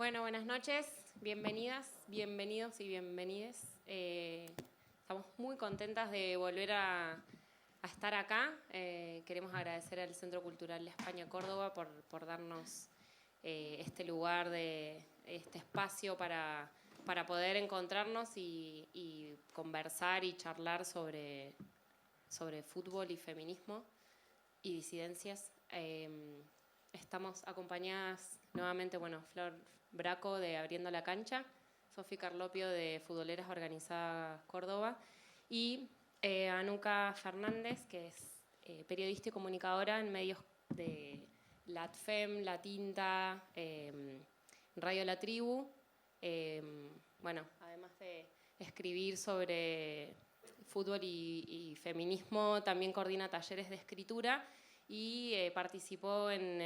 Bueno, buenas noches, bienvenidas, bienvenidos y bienvenides. Estamos muy contentas de volver a estar acá. Queremos agradecer al Centro Cultural de España Córdoba por darnos este lugar, este espacio para poder encontrarnos y conversar y charlar sobre fútbol y feminismo y disidencias. Estamos acompañadas nuevamente, Flor Braco de Abriendo la Cancha, Sofi Carlopio de Futboleras Organizadas Córdoba y Anuka Fernández, que es periodista y comunicadora en medios de LatFem, La Tinta, Radio La Tribu. Además de escribir sobre fútbol y feminismo, también coordina talleres de escritura y participó en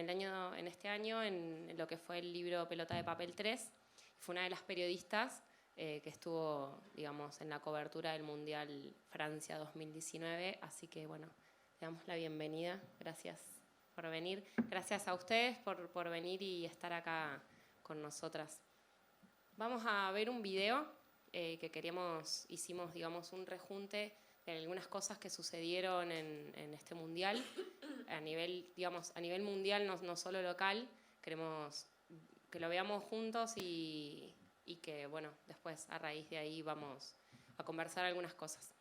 este año en lo que fue el libro Pelota de Papel 3. Fue una de las periodistas que estuvo, digamos, en la cobertura del Mundial Francia 2019. Así que, le damos la bienvenida. Gracias por venir. Gracias a ustedes por venir y estar acá con nosotras. Vamos a ver un video que hicimos, digamos, un rejunte de algunas cosas que sucedieron en este mundial. A nivel mundial, no solo local. Queremos que lo veamos juntos y que, después a raíz de ahí vamos a conversar algunas cosas.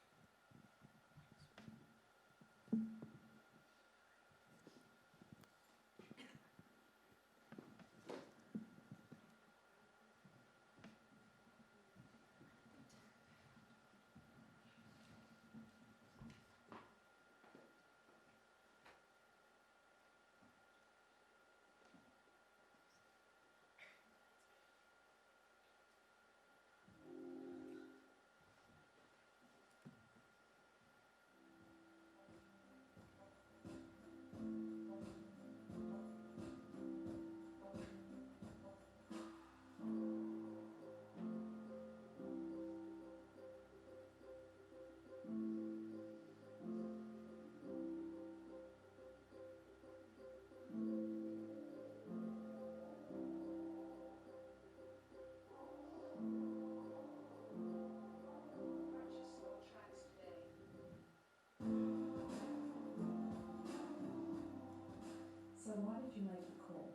So why did you make the call?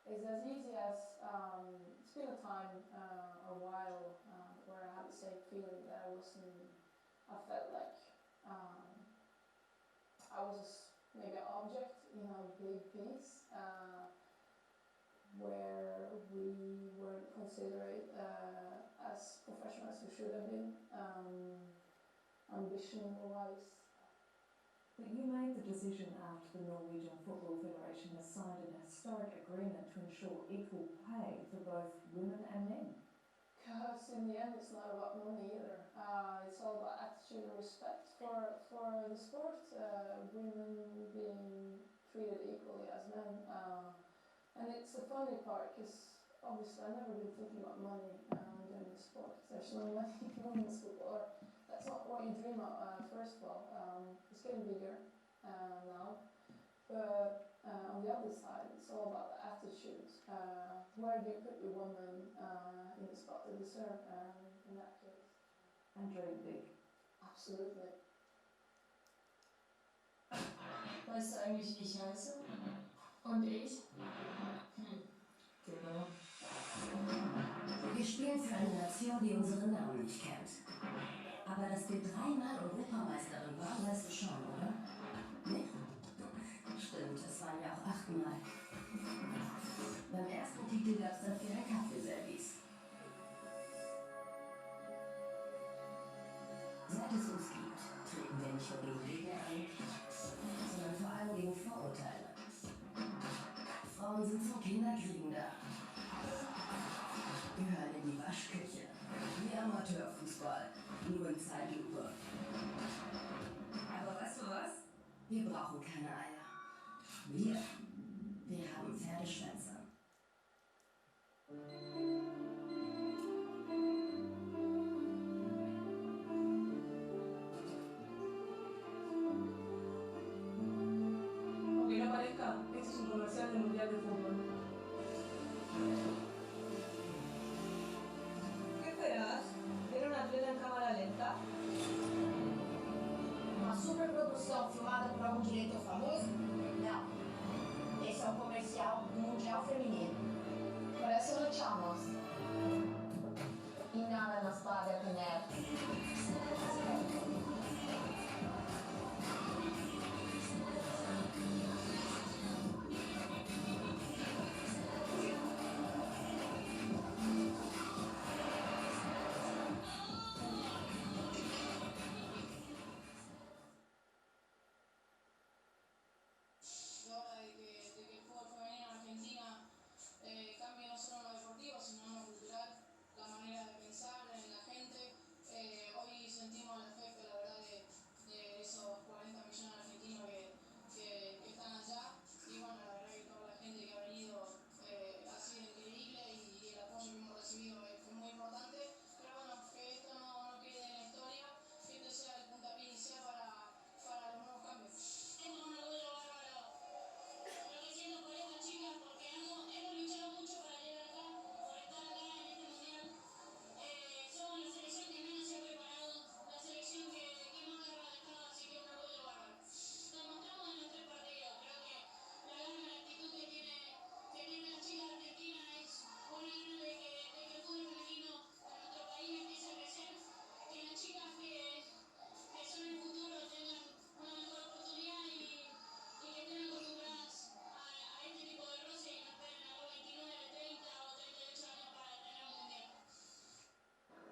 It's as easy as it's been a time, a while, where I had the same feeling that I felt like I was maybe an object in a big piece, where we weren't considered as professionals as we should have been, ambition-wise. But you made the decision after the Norwegian Football Federation has signed an historic agreement to ensure equal pay for both women and men. Because in the end, it's not about money either. It's all about attitude and respect for the sport. Women being treated equally as men. And it's a funny part, because obviously I've never been thinking about money during the sport, because there's no money in women's football. Or that's not what you dream of, first of all. It's getting bigger now. But on the other side, it's all about the attitude. Where do you put your woman in the spot they deserve in that case? And dream big. Absolutely. Weißt du eigentlich, wie ich heiße? Und ich? Genau. Wir spielen für eine Nation, die unseren Namen nicht kennt. Aber dass wir dreimal Europameisterin waren, weißt du schon, oder? Nicht? Stimmt, es waren ja auch 8-mal. Beim ersten Titel gab es dann 4 Kaffeeservice. Seit es uns gibt, treten wir nicht nur gegen Gegner an, sondern vor allem gegen Vorurteile. Frauen sind zum Kinderkriegen da. Gehören in die Waschküche. Wie Amateurfußball, nur in Zeitlupe. Aber weißt du was? Wir brauchen keine Eier. Wir haben Pferdeschwänze. Aunque no parezca, este es un comercial del Mundial de Fútbol. diretor famoso? Não. Esse é o comercial do Mundial Feminino. Parece uma Chalmers. E nada nos paga tener.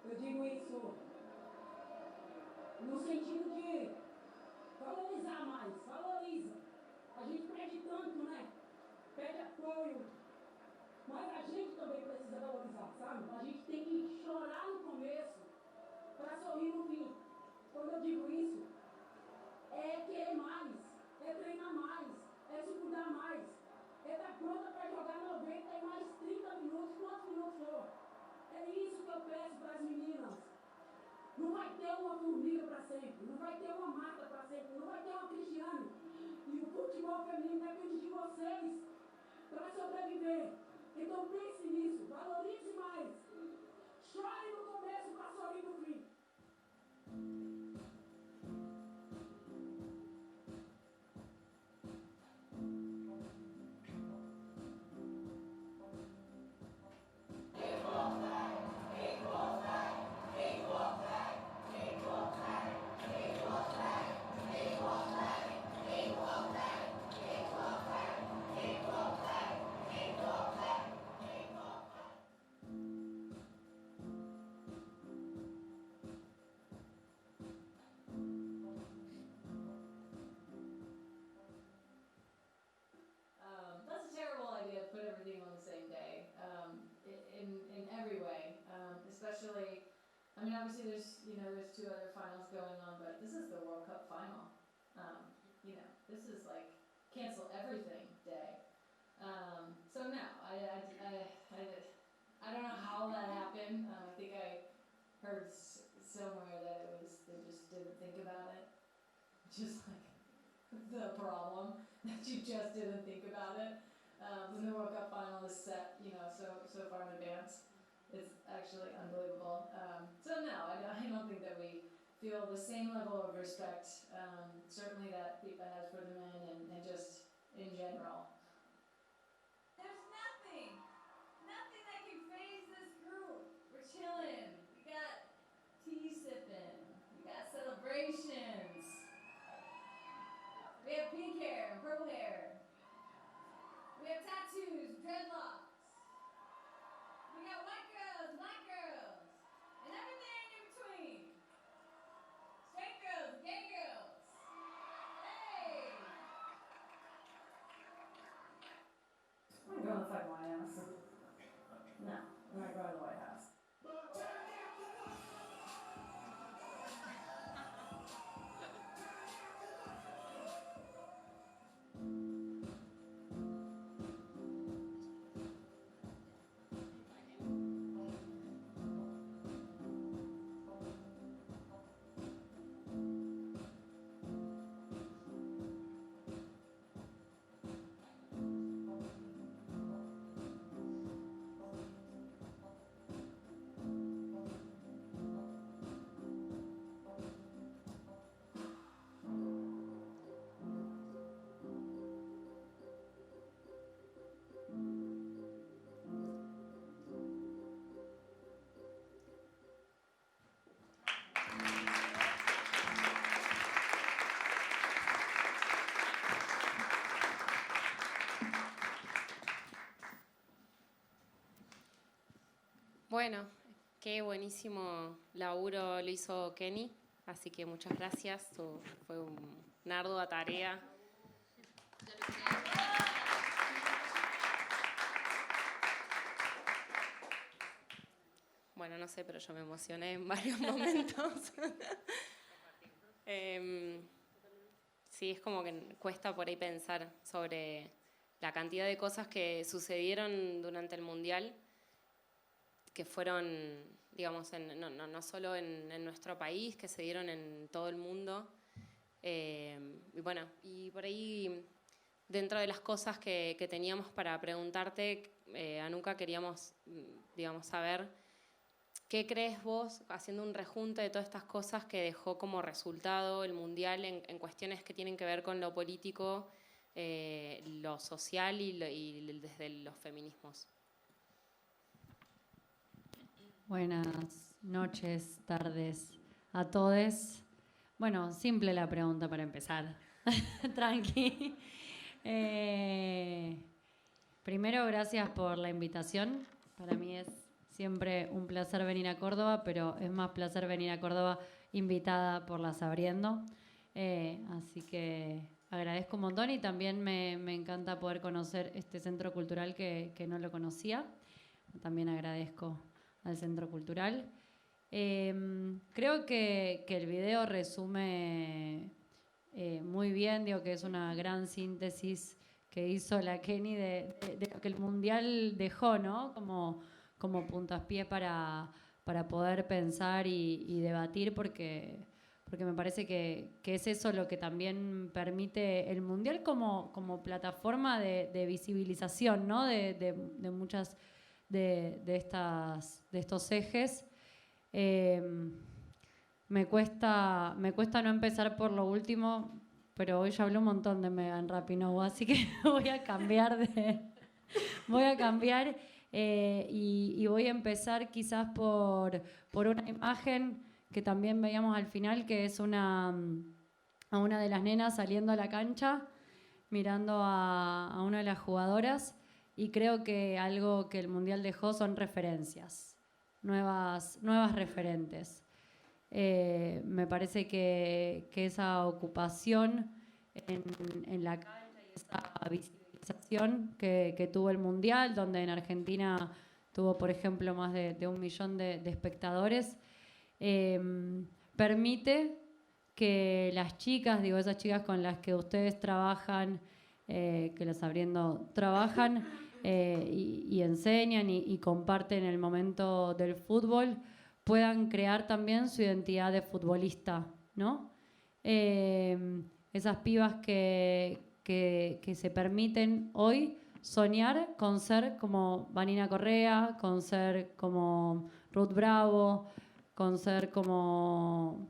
Eu digo isso no sentido de valorizar mais, valoriza. A gente pede tanto, né? Pede apoio, mas a gente também precisa valorizar, sabe? A gente tem que chorar no começo para sorrir no fim. Quando eu digo isso, é querer mais, é treinar mais, é se cuidar mais, é estar pronta para jogar 90 e mais 30 minutos, quantos minutos for. É isso que eu peço para as meninas. Não vai ter uma formiga para sempre, não vai ter uma Marta para sempre, não vai ter uma Cristiane. E o futebol feminino depende de vocês para sobreviver. Então pense nisso, valorize mais. Chore no começo para sorrir no fim. That's a terrible idea to put everything on the same day, in every way, especially, I mean, obviously there's two other finals going on, but this is the World Cup final. This is like cancel everything day. So no, I don't know how that happened. I think I heard somewhere that it was, they just didn't think about it. Just like the problem that you just didn't think about it. When the World Cup final is set, so far in advance, it's actually unbelievable. So no, I don't think that we feel the same level of respect, certainly that FIFA has for the men and just in general. There's nothing that can phase this group. We're chilling. We got tea sipping. We got celebrations. We have pink hair and purple hair. We have tattoos, dreadlocks. We got white girls, black girls, and everything in between. Straight girls, gay girls. Hey! I'm going to fight White House. No, I'm not going to the White House. Bueno, qué buenísimo laburo lo hizo Kenny, así que muchas gracias. Fue una ardua tarea. Bueno, no sé, pero yo me emocioné en varios momentos. Sí, es como que cuesta por ahí pensar sobre la cantidad de cosas que sucedieron durante el Mundial, que fueron, digamos, no solo en nuestro país, que se dieron en todo el mundo. Y bueno, y por ahí, dentro de las cosas que teníamos para preguntarte, Anuka, queríamos, digamos, saber qué crees vos, haciendo un rejunte de todas estas cosas que dejó como resultado el Mundial en cuestiones que tienen que ver con lo político, lo social y desde los feminismos. Buenas noches, tardes a todos. Bueno, simple la pregunta para empezar. Tranqui. Primero, gracias por la invitación. Para mí es siempre un placer venir a Córdoba, pero es más placer venir a Córdoba invitada por la Sabriendo. Así que agradezco un montón y también me encanta poder conocer este centro cultural que no lo conocía. También agradezco al Centro Cultural. Creo que el video resume muy bien, digo que es una gran síntesis que hizo la Kenny de lo que el Mundial dejó, ¿no? Como puntapié para poder pensar y debatir, porque me parece que es eso lo que también permite el Mundial como plataforma de visibilización, ¿no? De muchas de estos ejes. Me cuesta no empezar por lo último, pero hoy ya hablé un montón de Megan Rapinoe, así que voy a cambiar y voy a empezar quizás por una imagen que también veíamos al final, que es a una de las nenas saliendo a la cancha, mirando a una de las jugadoras. Y creo que algo que el Mundial dejó son referencias, nuevas referentes. Me parece que esa ocupación en la cancha y esa visibilización que tuvo el Mundial, donde en Argentina tuvo, por ejemplo, más de 1 millón de espectadores, permite que las chicas, digo, esas chicas con las que ustedes trabajan, que las Sabriendo trabajan y enseñan y comparten el momento del fútbol, puedan crear también su identidad de futbolista, ¿no? Esas pibas que se permiten hoy soñar con ser como Vanina Correa, con ser como Ruth Bravo, con ser como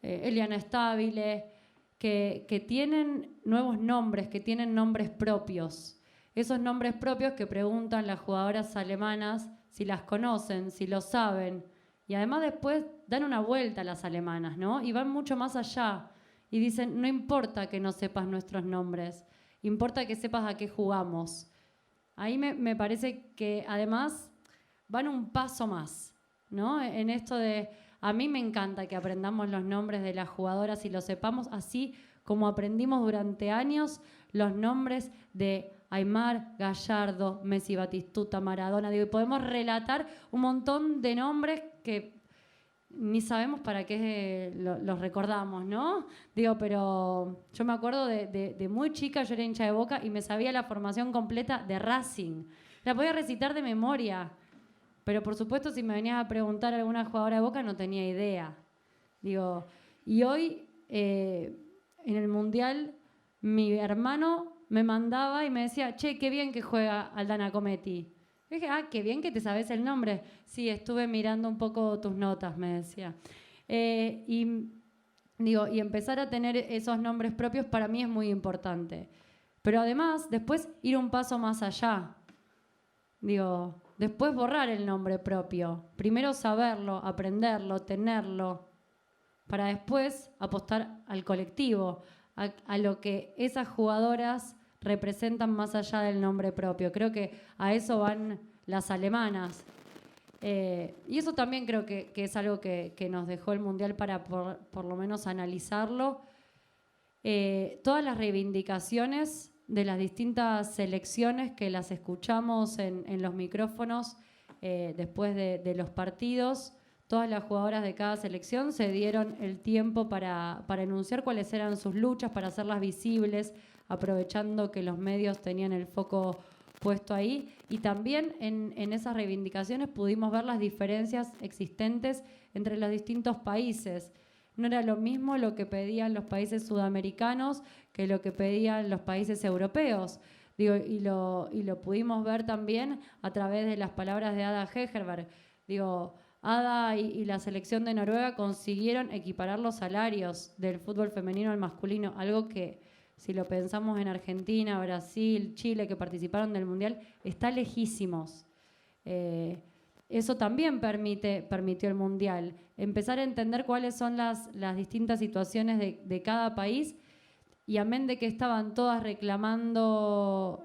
Eliana Stabile, que tienen nuevos nombres, que tienen nombres propios. Esos nombres propios que preguntan las jugadoras alemanas si las conocen, si lo saben. Y además después dan una vuelta a las alemanas, ¿no? Y van mucho más allá. Y dicen, no importa que no sepas nuestros nombres, importa que sepas a qué jugamos. Ahí me parece que además van un paso más, ¿no? En esto de, a mí me encanta que aprendamos los nombres de las jugadoras y los sepamos, así como aprendimos durante años los nombres de Aimar, Gallardo, Messi, Batistuta, Maradona. Digo, y podemos relatar un montón de nombres que ni sabemos para qué los recordamos, ¿no? Digo, pero yo me acuerdo de muy chica, yo era hincha de Boca y me sabía la formación completa de Racing. La podía recitar de memoria, pero por supuesto si me venías a preguntar a alguna jugadora de Boca no tenía idea. Digo, y hoy en el Mundial mi hermano me mandaba y me decía, che, qué bien que juega Aldana Cometti. Y dije, qué bien que te sabes el nombre. Sí, estuve mirando un poco tus notas, me decía. Y empezar a tener esos nombres propios para mí es muy importante. Pero además, después ir un paso más allá. Después borrar el nombre propio. Primero saberlo, aprenderlo, tenerlo, para después apostar al colectivo, a lo que esas jugadoras representan más allá del nombre propio. Creo que a eso van las alemanas. Y eso también creo que es algo que nos dejó el Mundial para por lo menos analizarlo. Todas las reivindicaciones de las distintas selecciones que las escuchamos en los micrófonos después de los partidos, todas las jugadoras de cada selección se dieron el tiempo para enunciar cuáles eran sus luchas, para hacerlas visibles, aprovechando que los medios tenían el foco puesto ahí. Y también en esas reivindicaciones pudimos ver las diferencias existentes entre los distintos países. No era lo mismo lo que pedían los países sudamericanos que lo que pedían los países europeos. Digo, y lo pudimos ver también a través de las palabras de Ada Hegerberg. Digo, Ada y la selección de Noruega consiguieron equiparar los salarios del fútbol femenino al masculino, algo que, si lo pensamos en Argentina, Brasil, Chile, que participaron del Mundial, está lejísimos. Eso también permitió el Mundial, empezar a entender cuáles son las distintas situaciones de cada país, y amén de que estaban todas reclamando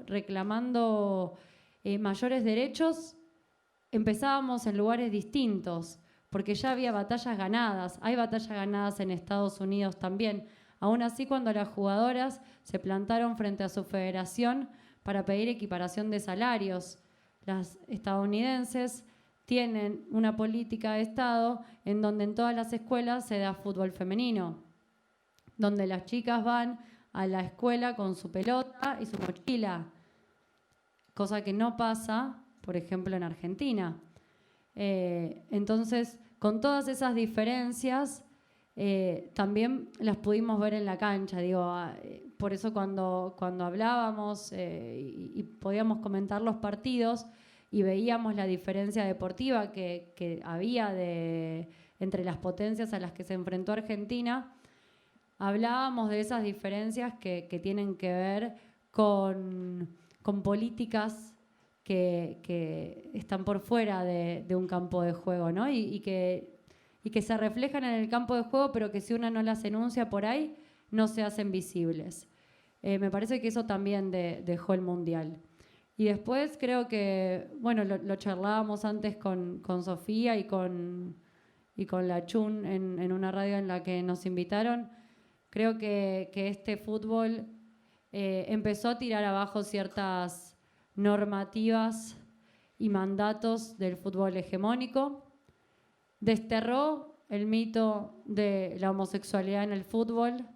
mayores derechos, empezábamos en lugares distintos, porque ya había batallas ganadas. Hay batallas ganadas en Estados Unidos también. Aún así, cuando las jugadoras se plantaron frente a su federación para pedir equiparación de salarios, las estadounidenses tienen una política de Estado en donde en todas las escuelas se da fútbol femenino, donde las chicas van a la escuela con su pelota y su mochila, cosa que no pasa, por ejemplo, en Argentina. Entonces, con todas esas diferencias, también las pudimos ver en la cancha. Digo, por eso cuando hablábamos y podíamos comentar los partidos y veíamos la diferencia deportiva que había entre las potencias a las que se enfrentó Argentina, hablábamos de esas diferencias que tienen que ver con políticas que están por fuera de un campo de juego, ¿no? Y que se reflejan en el campo de juego, pero que si una no las enuncia por ahí, no se hacen visibles. Me parece que eso también dejó el Mundial. Y después creo que, bueno, lo charlábamos antes con Sofía y con la Chun en una radio en la que nos invitaron. Creo que este fútbol empezó a tirar abajo ciertas normativas y mandatos del fútbol hegemónico, desterró el mito de la homosexualidad en el fútbol,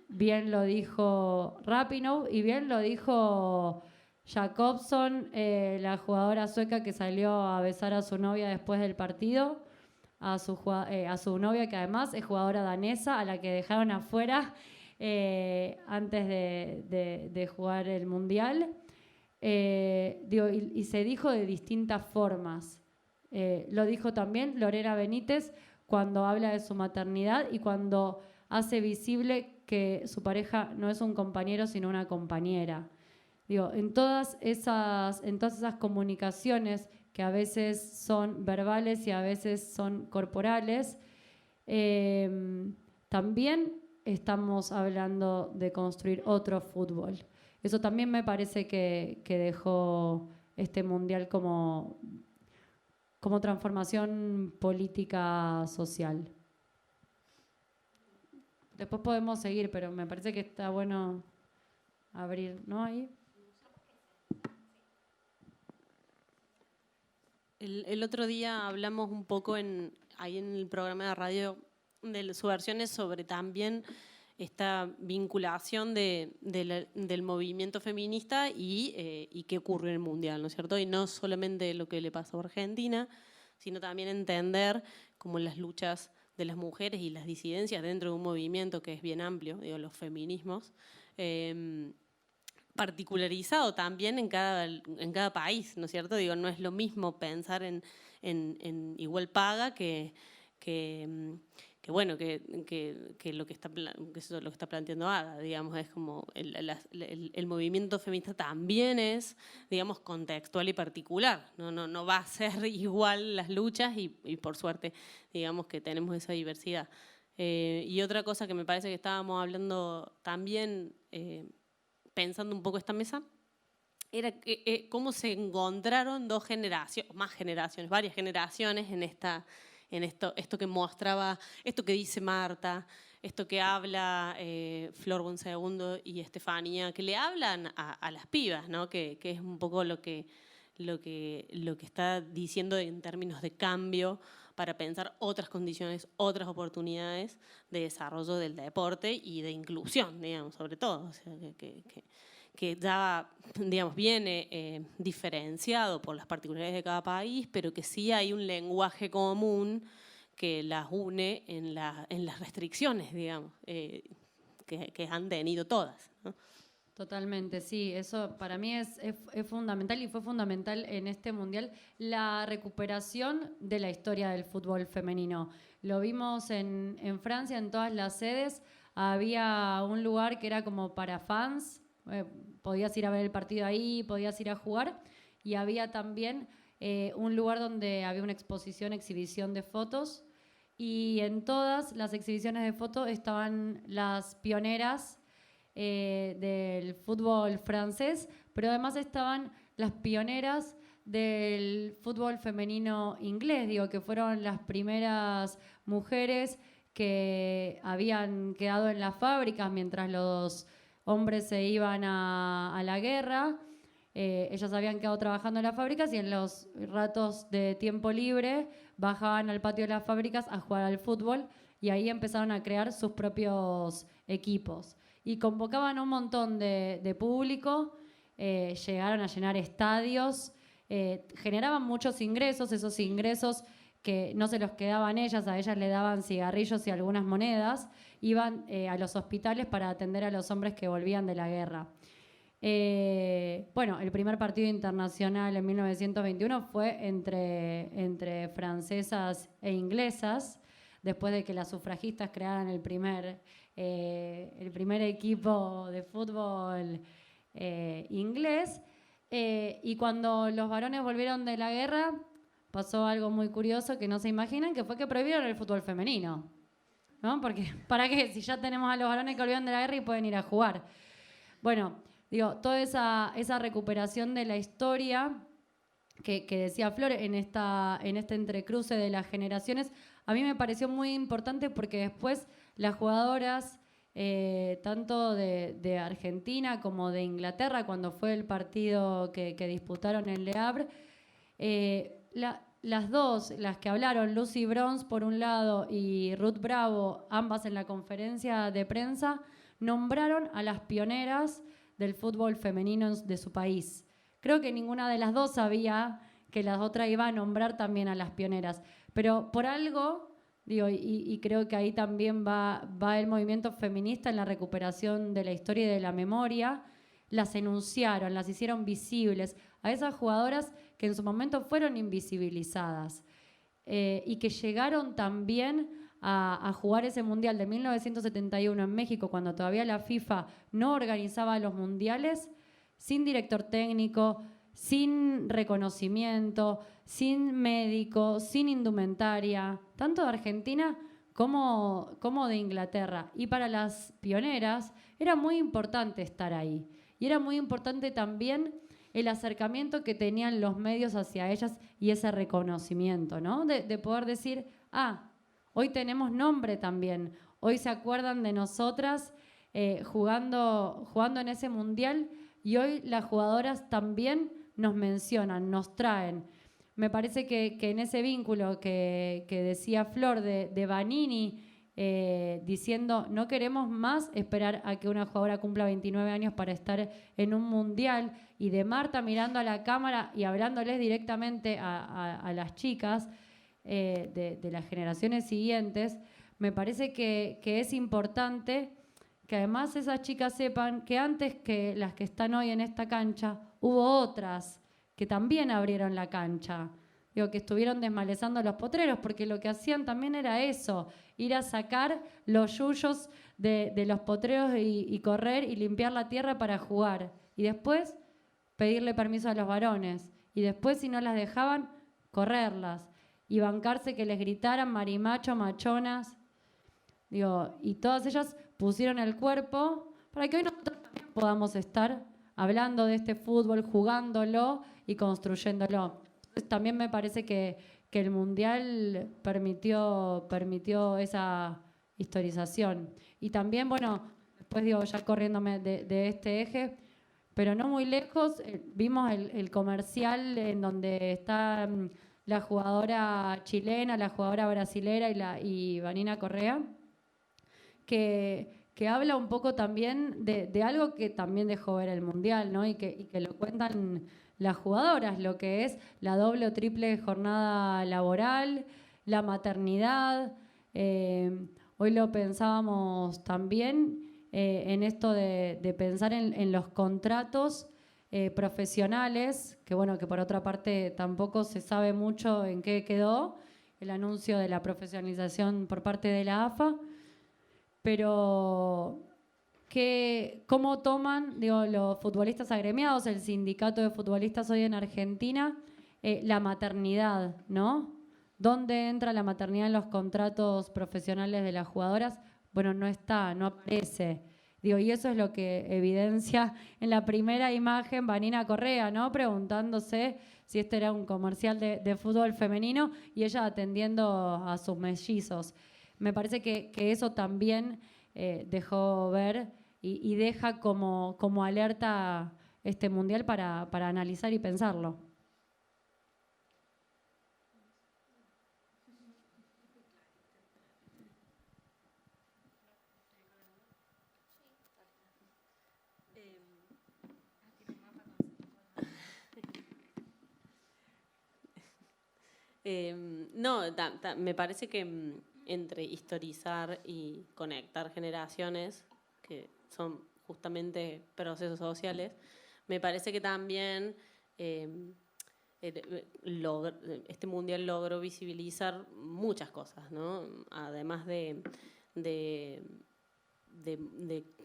bien lo dijo Rapinoe y bien lo dijo Jacobson, la jugadora sueca que salió a besar a su novia después del partido, a su novia que además es jugadora danesa, a la que dejaron afuera antes de jugar el Mundial. Y se dijo de distintas formas. Lo dijo también Lorena Benítez cuando habla de su maternidad y cuando hace visible que su pareja no es un compañero sino una compañera. En todas esas comunicaciones que a veces son verbales y a veces son corporales, también estamos hablando de construir otro fútbol. Eso también me parece que dejó este Mundial como transformación política social. Después podemos seguir, pero me parece que está bueno abrir, ¿no? Ahí. El otro día hablamos un poco ahí en el programa de radio de subversiones sobre también esta vinculación del movimiento feminista y qué ocurrió en el Mundial, ¿no es cierto? Y no solamente lo que le pasó a Argentina, sino también entender cómo las luchas de las mujeres y las disidencias dentro de un movimiento que es bien amplio, los feminismos, particularizado también en cada país, ¿no es cierto? No es lo mismo pensar en igual paga que lo que está planteando Ada, es como el movimiento feminista también es, contextual y particular, no va a ser igual las luchas y por suerte, que tenemos esa diversidad. Y otra cosa que me parece que estábamos hablando también, pensando un poco esta mesa, era cómo se encontraron dos generaciones, más generaciones, varias generaciones en esto que mostraba, esto que dice Marta, esto que habla Flor Bonsegundo y Estefanía, que le hablan a las pibas, ¿no? Que es un poco lo que está diciendo en términos de cambio para pensar otras condiciones, otras oportunidades de desarrollo del deporte y de inclusión, digamos, sobre todo. O sea, que ya, digamos, viene diferenciado por las particularidades de cada país, pero que sí hay un lenguaje común que las une en las restricciones, digamos, que han tenido todas, ¿no? Totalmente, sí, eso para mí es fundamental y fue fundamental en este mundial la recuperación de la historia del fútbol femenino. Lo vimos en Francia, en todas las sedes, había un lugar que era como para fans, podías ir a ver el partido ahí, podías ir a jugar, y había también un lugar donde había una exhibición de fotos, y en todas las exhibiciones de fotos estaban las pioneras del fútbol francés, pero además estaban las pioneras del fútbol femenino inglés, digo, que fueron las primeras mujeres que habían quedado en las fábricas mientras los hombres se iban a la guerra. Ellas habían quedado trabajando en las fábricas y en los ratos de tiempo libre bajaban al patio de las fábricas a jugar al fútbol, y ahí empezaron a crear sus propios equipos. Y convocaban un montón de público, llegaron a llenar estadios, generaban muchos ingresos, esos ingresos que no se los quedaban ellas, a ellas le daban cigarrillos y algunas monedas, iban a los hospitales para atender a los hombres que volvían de la guerra. Bueno, el primer partido internacional en 1921 fue entre francesas e inglesas, después de que las sufragistas crearan el primer equipo de fútbol inglés. Y cuando los varones volvieron de la guerra, pasó algo muy curioso que no se imaginan, que fue que prohibieron el fútbol femenino, ¿no? Porque, ¿para qué? Si ya tenemos a los varones que volvieron de la guerra y pueden ir a jugar. Bueno, digo, toda esa recuperación de la historia que decía Flor en este entrecruce de las generaciones, a mí me pareció muy importante porque después las jugadoras, tanto de Argentina como de Inglaterra, cuando fue el partido que disputaron en Le Havre, las dos, las que hablaron, Lucy Bronze por un lado y Ruth Bravo, ambas en la conferencia de prensa, nombraron a las pioneras del fútbol femenino de su país. Creo que ninguna de las dos sabía que la otra iba a nombrar también a las pioneras, pero por algo, digo, y creo que ahí también va el movimiento feminista en la recuperación de la historia y de la memoria, las enunciaron, las hicieron visibles a esas jugadoras que en su momento fueron invisibilizadas, y que llegaron también a jugar ese mundial de 1971 en México, cuando todavía la FIFA no organizaba los mundiales, sin director técnico, sin reconocimiento, sin médico, sin indumentaria, tanto de Argentina como de Inglaterra. Y para las pioneras era muy importante estar ahí. Y era muy importante también el acercamiento que tenían los medios hacia ellas y ese reconocimiento, ¿no? De poder decir, hoy tenemos nombre también, hoy se acuerdan de nosotras jugando en ese mundial, y hoy las jugadoras también nos mencionan, nos traen. Me parece que en ese vínculo que decía Flor de Vanini, diciendo no queremos más esperar a que una jugadora cumpla 29 años para estar en un mundial, y de Marta mirando a la cámara y hablándoles directamente a las chicas de las generaciones siguientes, me parece que es importante que además esas chicas sepan que antes que las que están hoy en esta cancha, hubo otras que también abrieron la cancha. Digo, que estuvieron desmalezando los potreros, porque lo que hacían también era eso, ir a sacar los yuyos de los potreros y correr y limpiar la tierra para jugar. Y después pedirle permiso a los varones. Y después, si no las dejaban, correrlas. Y bancarse que les gritaran marimacho, machonas. Digo, y todas ellas pusieron el cuerpo para que hoy nosotros también podamos estar hablando de este fútbol, jugándolo y construyéndolo. Entonces, también me parece que el Mundial permitió esa historización. Y también, bueno, después digo, ya corriéndome de este eje, pero no muy lejos, vimos el comercial en donde está la jugadora chilena, la jugadora brasilera y Vanina Correa, que habla un poco también de algo que también dejó ver el Mundial, ¿no? Y que lo cuentan las jugadoras, lo que es la doble o triple jornada laboral, la maternidad. Hoy lo pensábamos también en esto de pensar en los contratos profesionales, que bueno, que por otra parte tampoco se sabe mucho en qué quedó el anuncio de la profesionalización por parte de la AFA, pero ¿cómo toman, digo, los futbolistas agremiados, el sindicato de futbolistas hoy en Argentina, la maternidad, ¿no? ¿Dónde entra la maternidad en los contratos profesionales de las jugadoras? Bueno, no está, no aparece. Digo, y eso es lo que evidencia en la primera imagen Vanina Correa, ¿no? Preguntándose si este era un comercial de fútbol femenino y ella atendiendo a sus mellizos. Me parece que eso también dejó ver y deja como alerta este Mundial para analizar y pensarlo. No, me parece que entre historizar y conectar generaciones, que son justamente procesos sociales, me parece que también este Mundial logró visibilizar muchas cosas, ¿no? Además de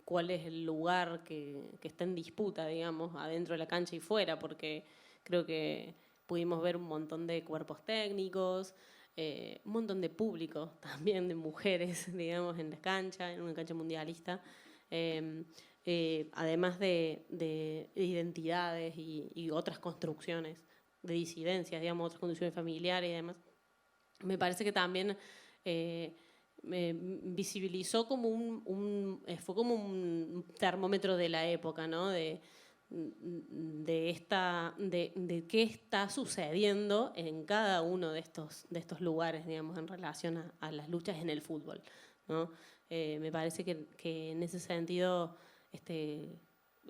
cuál es el lugar que está en disputa, digamos, adentro de la cancha y fuera, porque creo que pudimos ver un montón de cuerpos técnicos, un montón de público también, de mujeres, digamos, en la cancha, en una cancha mundialista, además de identidades y otras construcciones de disidencias, digamos, otras construcciones familiares y demás. Me parece que también me visibilizó como fue como un termómetro de la época, ¿no? De qué está sucediendo en cada uno de estos lugares, digamos, en relación a las luchas en el fútbol, ¿no? Me parece que en ese sentido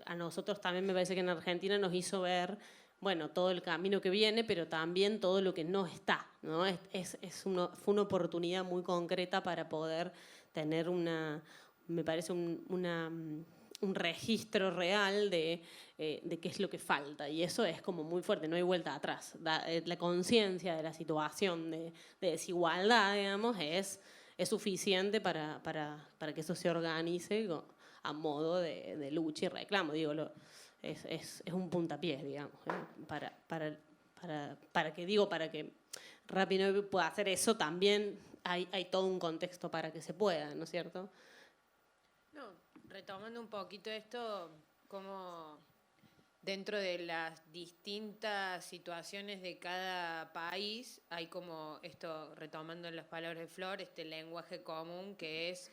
a nosotros también me parece que en Argentina nos hizo ver, bueno, todo el camino que viene, pero también todo lo que no está, ¿no? Fue una oportunidad muy concreta para poder tener me parece un registro real de qué es lo que falta, y eso es como muy fuerte, no hay vuelta atrás. La conciencia de la situación de desigualdad, digamos, es suficiente para que eso se organice a modo de lucha y reclamo. Digo, es un puntapié, digamos, para que Rapinoe pueda hacer eso. También hay todo un contexto para que se pueda, ¿no es cierto? No, retomando un poquito esto, como dentro de las distintas situaciones de cada país hay como esto, retomando las palabras de Flor, este lenguaje común que es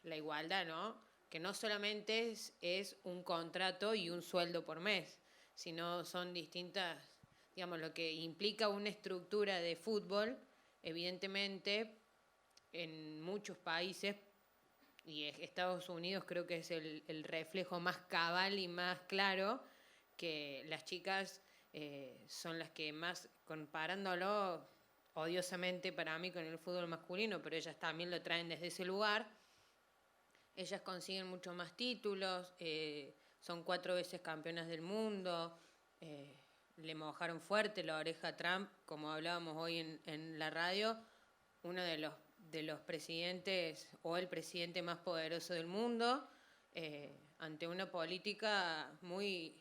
la igualdad, ¿no? Que no solamente es un contrato y un sueldo por mes, sino son distintas, digamos, lo que implica una estructura de fútbol, evidentemente en muchos países, y Estados Unidos creo que es el reflejo más cabal y más claro, que las chicas son las que más, comparándolo odiosamente para mí con el fútbol masculino, pero ellas también lo traen desde ese lugar, ellas consiguen mucho más títulos, son 4 veces campeonas del mundo, le mojaron fuerte la oreja a Trump, como hablábamos hoy en la radio, uno de los presidentes o el presidente más poderoso del mundo, ante una política muy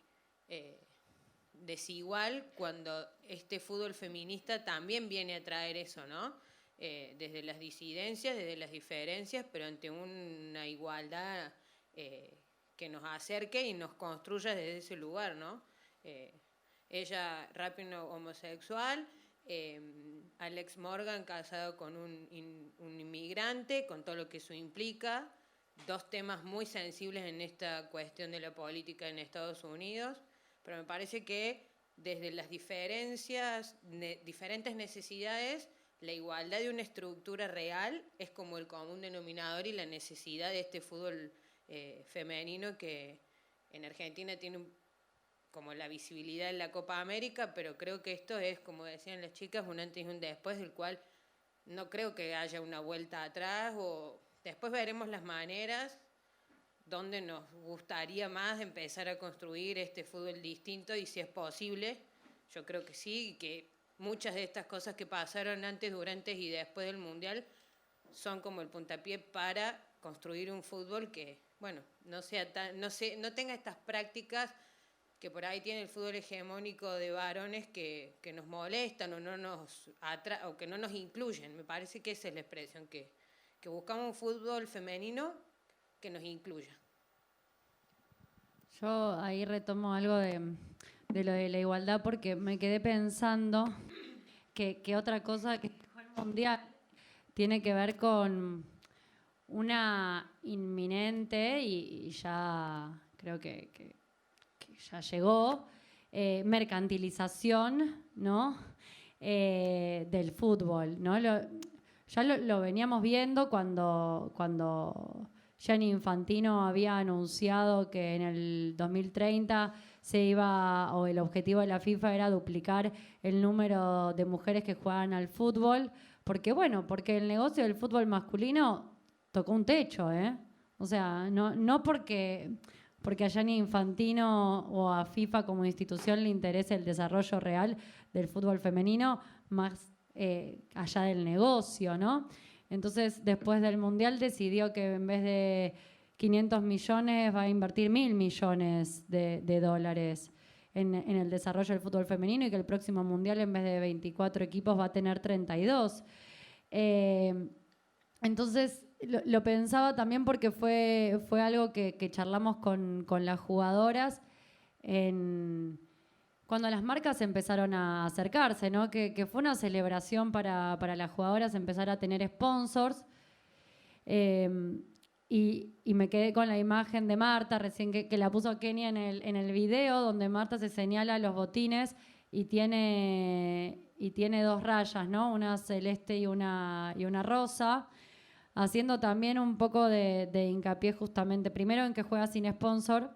desigual, cuando este fútbol feminista también viene a traer eso, ¿no? Desde las disidencias, desde las diferencias, pero ante una igualdad que nos acerque y nos construya desde ese lugar, ¿no? Ella rápido homosexual, Alex Morgan casado con un inmigrante, con todo lo que eso implica, dos temas muy sensibles en esta cuestión de la política en Estados Unidos, pero me parece que desde las diferentes necesidades, la igualdad de una estructura real es como el común denominador y la necesidad de este fútbol femenino que en Argentina tiene como la visibilidad en la Copa América, pero creo que esto es, como decían las chicas, un antes y un después, del cual no creo que haya una vuelta atrás, o después veremos las maneras donde nos gustaría más empezar a construir este fútbol distinto, y si es posible, yo creo que sí, y que muchas de estas cosas que pasaron antes, durante y después del Mundial son como el puntapié para construir un fútbol que, bueno, no tenga estas prácticas que por ahí tiene el fútbol hegemónico de varones que nos molestan o que no nos incluyen. Me parece que esa es la expresión, que buscamos un fútbol femenino que nos incluya. Yo ahí retomo algo de lo de la igualdad, porque me quedé pensando que otra cosa que el Mundial tiene que ver con una inminente, y ya creo que ya llegó, mercantilización, ¿no? Del fútbol, ¿no? Ya lo veníamos viendo cuando Gianni Infantino había anunciado que en el 2030 el objetivo de la FIFA era duplicar el número de mujeres que juegan al fútbol, porque el negocio del fútbol masculino tocó un techo, ¿eh? O sea, no porque a Gianni Infantino o a FIFA como institución le interese el desarrollo real del fútbol femenino, más allá del negocio, ¿no? Entonces, después del Mundial decidió que en vez de 500 millones va a invertir 1.000 millones de dólares en el desarrollo del fútbol femenino, y que el próximo Mundial, en vez de 24 equipos, va a tener 32. Entonces, lo pensaba también porque fue algo que charlamos con las jugadoras cuando las marcas empezaron a acercarse, ¿no? Que fue una celebración para las jugadoras empezar a tener sponsors. Y me quedé con la imagen de Marta, recién que la puso Kenia en el video, donde Marta se señala los botines y tiene dos rayas, ¿no? Una celeste y una rosa, haciendo también un poco de hincapié justamente, primero en que juega sin sponsor.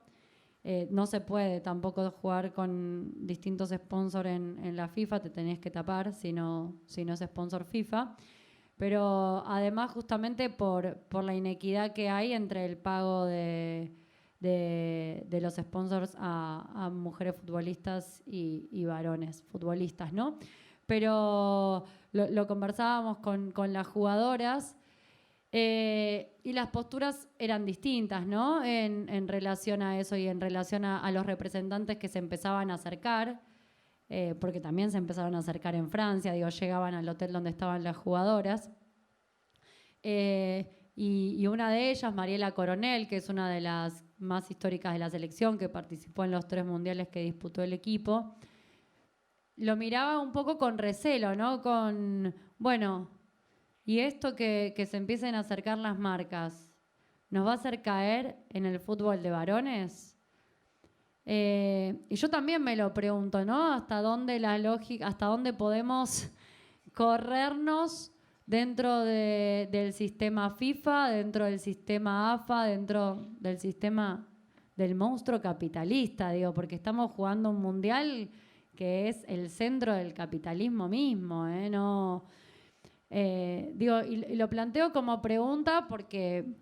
No se puede tampoco jugar con distintos sponsors en la FIFA, te tenés que tapar si no es sponsor FIFA. Pero además justamente por la inequidad que hay entre el pago de los sponsors a mujeres futbolistas y varones futbolistas, ¿no? Pero lo conversábamos con las jugadoras, y las posturas eran distintas, ¿no? En relación a eso y en relación a los representantes que se empezaban a acercar, porque también se empezaron a acercar en Francia, llegaban al hotel donde estaban las jugadoras. Y una de ellas, Mariela Coronel, que es una de las más históricas de la selección, que participó en los 3 mundiales que disputó el equipo, lo miraba un poco con recelo, ¿no? Y esto que se empiecen a acercar las marcas, ¿nos va a hacer caer en el fútbol de varones? Y yo también me lo pregunto, ¿no? ¿Hasta dónde podemos corrernos dentro del sistema FIFA, dentro del sistema AFA, dentro del sistema del monstruo capitalista? Porque estamos jugando un mundial que es el centro del capitalismo mismo, ¿eh? Y lo planteo como pregunta porque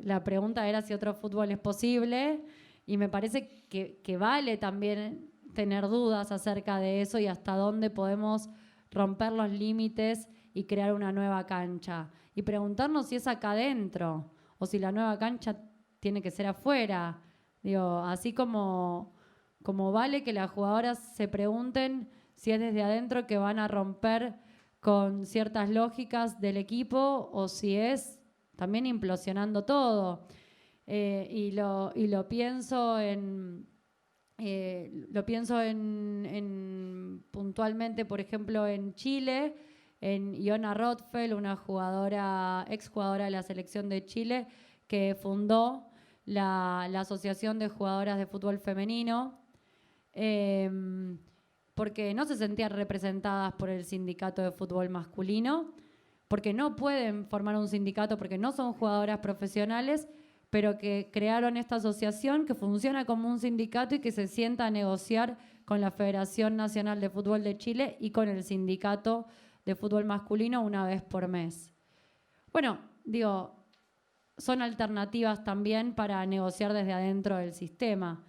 la pregunta era si otro fútbol es posible, y me parece que vale también tener dudas acerca de eso y hasta dónde podemos romper los límites y crear una nueva cancha. Y preguntarnos si es acá adentro o si la nueva cancha tiene que ser afuera. Así como vale que las jugadoras se pregunten si es desde adentro que van a romper con ciertas lógicas del equipo o si es también implosionando todo. Y lo pienso puntualmente, por ejemplo, en Chile, en Iona Rothfeld, una exjugadora de la selección de Chile, que fundó la Asociación de Jugadoras de Fútbol Femenino, porque no se sentían representadas por el sindicato de fútbol masculino, porque no pueden formar un sindicato, porque no son jugadoras profesionales, pero que crearon esta asociación que funciona como un sindicato y que se sienta a negociar con la Federación Nacional de Fútbol de Chile y con el sindicato de fútbol masculino una vez por mes. Bueno, digo, son alternativas también para negociar desde adentro del sistema.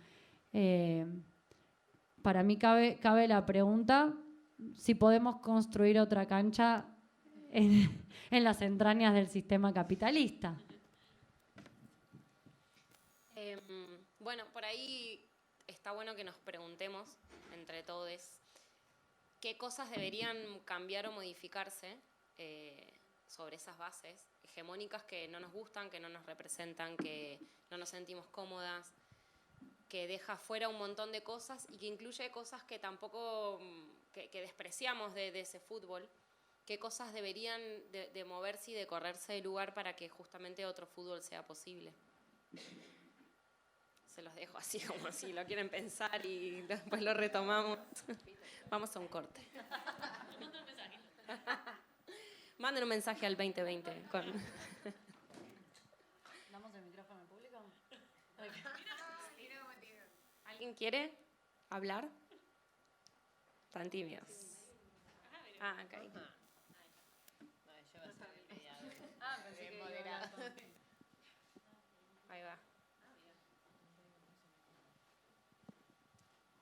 Para mí cabe la pregunta si podemos construir otra cancha en las entrañas del sistema capitalista. Bueno, por ahí está bueno que nos preguntemos entre todos qué cosas deberían cambiar o modificarse sobre esas bases hegemónicas que no nos gustan, que no nos representan, que no nos sentimos cómodas, que deja fuera un montón de cosas y que incluye cosas que tampoco, que despreciamos de ese fútbol. ¿Qué cosas deberían de moverse y de correrse de lugar para que justamente otro fútbol sea posible? Se los dejo así, como si lo quieren pensar y después lo retomamos. Vamos a un corte. Manden un mensaje al 2020. ¿Damos el micrófono al público? ¿Alguien quiere hablar? Están tímidos. Ah, ok. Ahí va.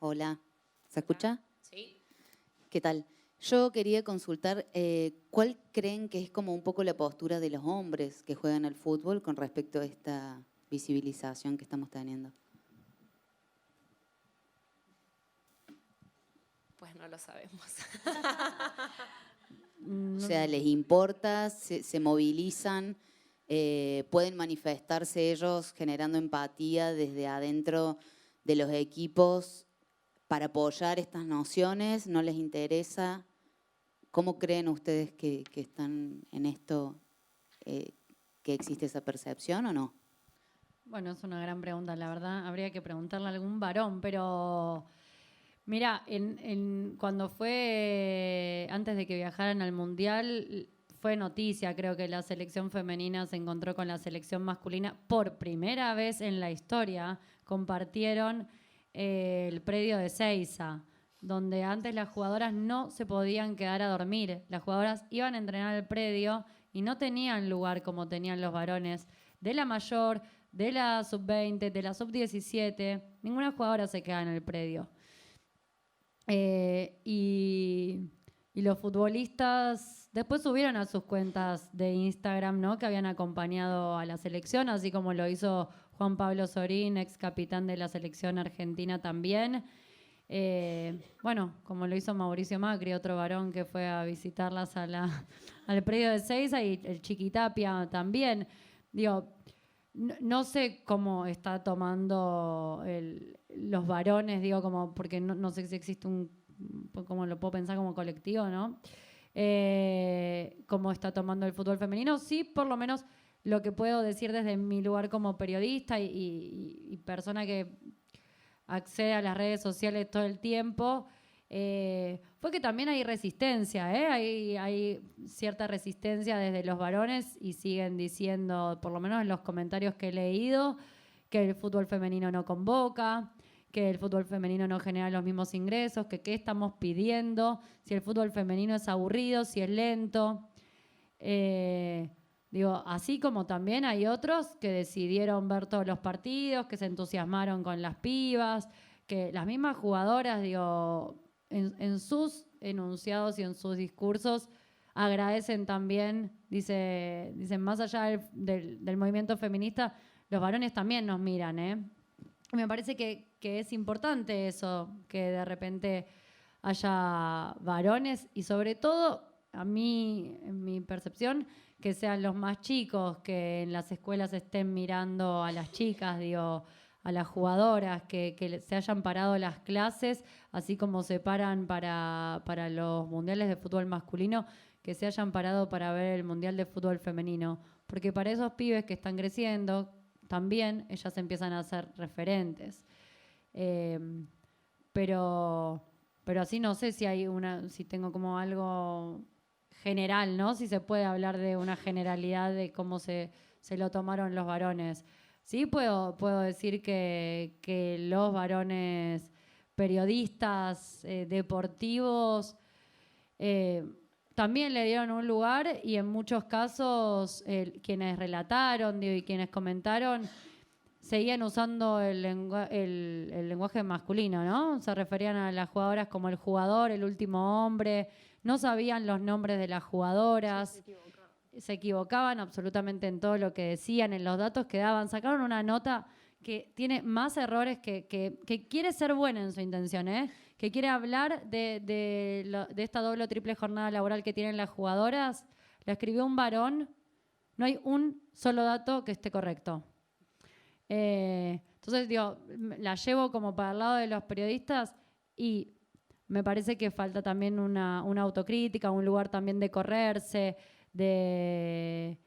Hola, ¿se escucha? Sí. ¿Qué tal? Yo quería consultar cuál creen que es como un poco la postura de los hombres que juegan al fútbol con respecto a esta visibilización que estamos teniendo. Pues no lo sabemos. O sea, ¿les importa? ¿Se movilizan? ¿Pueden manifestarse ellos generando empatía desde adentro de los equipos para apoyar estas nociones? ¿No les interesa? ¿Cómo creen ustedes que están en esto, que existe esa percepción o no? Bueno, es una gran pregunta, la verdad. Habría que preguntarle a algún varón, pero mira, cuando fue, antes de que viajaran al Mundial, fue noticia, creo que la selección femenina se encontró con la selección masculina por primera vez en la historia. Compartieron el predio de Seiza, donde antes las jugadoras no se podían quedar a dormir. Las jugadoras iban a entrenar al predio y no tenían lugar como tenían los varones de la mayor, de la sub-20, de la sub-17. Ninguna jugadora se queda en el predio. Y los futbolistas después subieron a sus cuentas de Instagram, ¿no?, que habían acompañado a la selección, así como lo hizo Juan Pablo Sorín, ex capitán de la selección argentina también. Bueno, como lo hizo Mauricio Macri, otro varón que fue a visitarlas al predio de Seiza, y el Chiquitapia también. Digo, no sé cómo está tomando los varones, digo, como porque no sé si existe como lo puedo pensar como colectivo, ¿no? Cómo está tomando el fútbol femenino. Sí, por lo menos lo que puedo decir desde mi lugar como periodista y persona que accede a las redes sociales todo el tiempo, fue que también hay resistencia, hay cierta resistencia desde los varones y siguen diciendo, por lo menos en los comentarios que he leído, que el fútbol femenino no convoca, que el fútbol femenino no genera los mismos ingresos, que qué estamos pidiendo, si el fútbol femenino es aburrido, si es lento. Digo, así como también hay otros que decidieron ver todos los partidos, que se entusiasmaron con las pibas, que las mismas jugadoras, digo, en sus enunciados y en sus discursos agradecen también, dicen más allá del movimiento feminista, los varones también nos miran, Me parece que es importante eso, que de repente haya varones y sobre todo, a mí, en mi percepción, que sean los más chicos, que en las escuelas estén mirando a las chicas, digo, a las jugadoras, que se hayan parado las clases, así como se paran para los mundiales de fútbol masculino, que se hayan parado para ver el mundial de fútbol femenino. Porque para esos pibes que están creciendo, también ellas empiezan a ser referentes. Pero así no sé si tengo como algo general, ¿no? Si se puede hablar de una generalidad de cómo se lo tomaron los varones. Sí, puedo decir que los varones periodistas deportivos también le dieron un lugar, y en muchos casos quienes relataron y quienes comentaron seguían usando el lenguaje masculino, ¿no? Se referían a las jugadoras como el jugador, el último hombre, no sabían los nombres de las jugadoras. Se equivocaban absolutamente en todo lo que decían, en los datos que daban. Sacaron una nota que tiene más errores, que quiere ser buena en su intención, que quiere hablar de esta doble o triple jornada laboral que tienen las jugadoras. La escribió un varón, no hay un solo dato que esté correcto. Entonces, digo, la llevo como para el lado de los periodistas, y me parece que falta también una autocrítica, un lugar también de correrse, de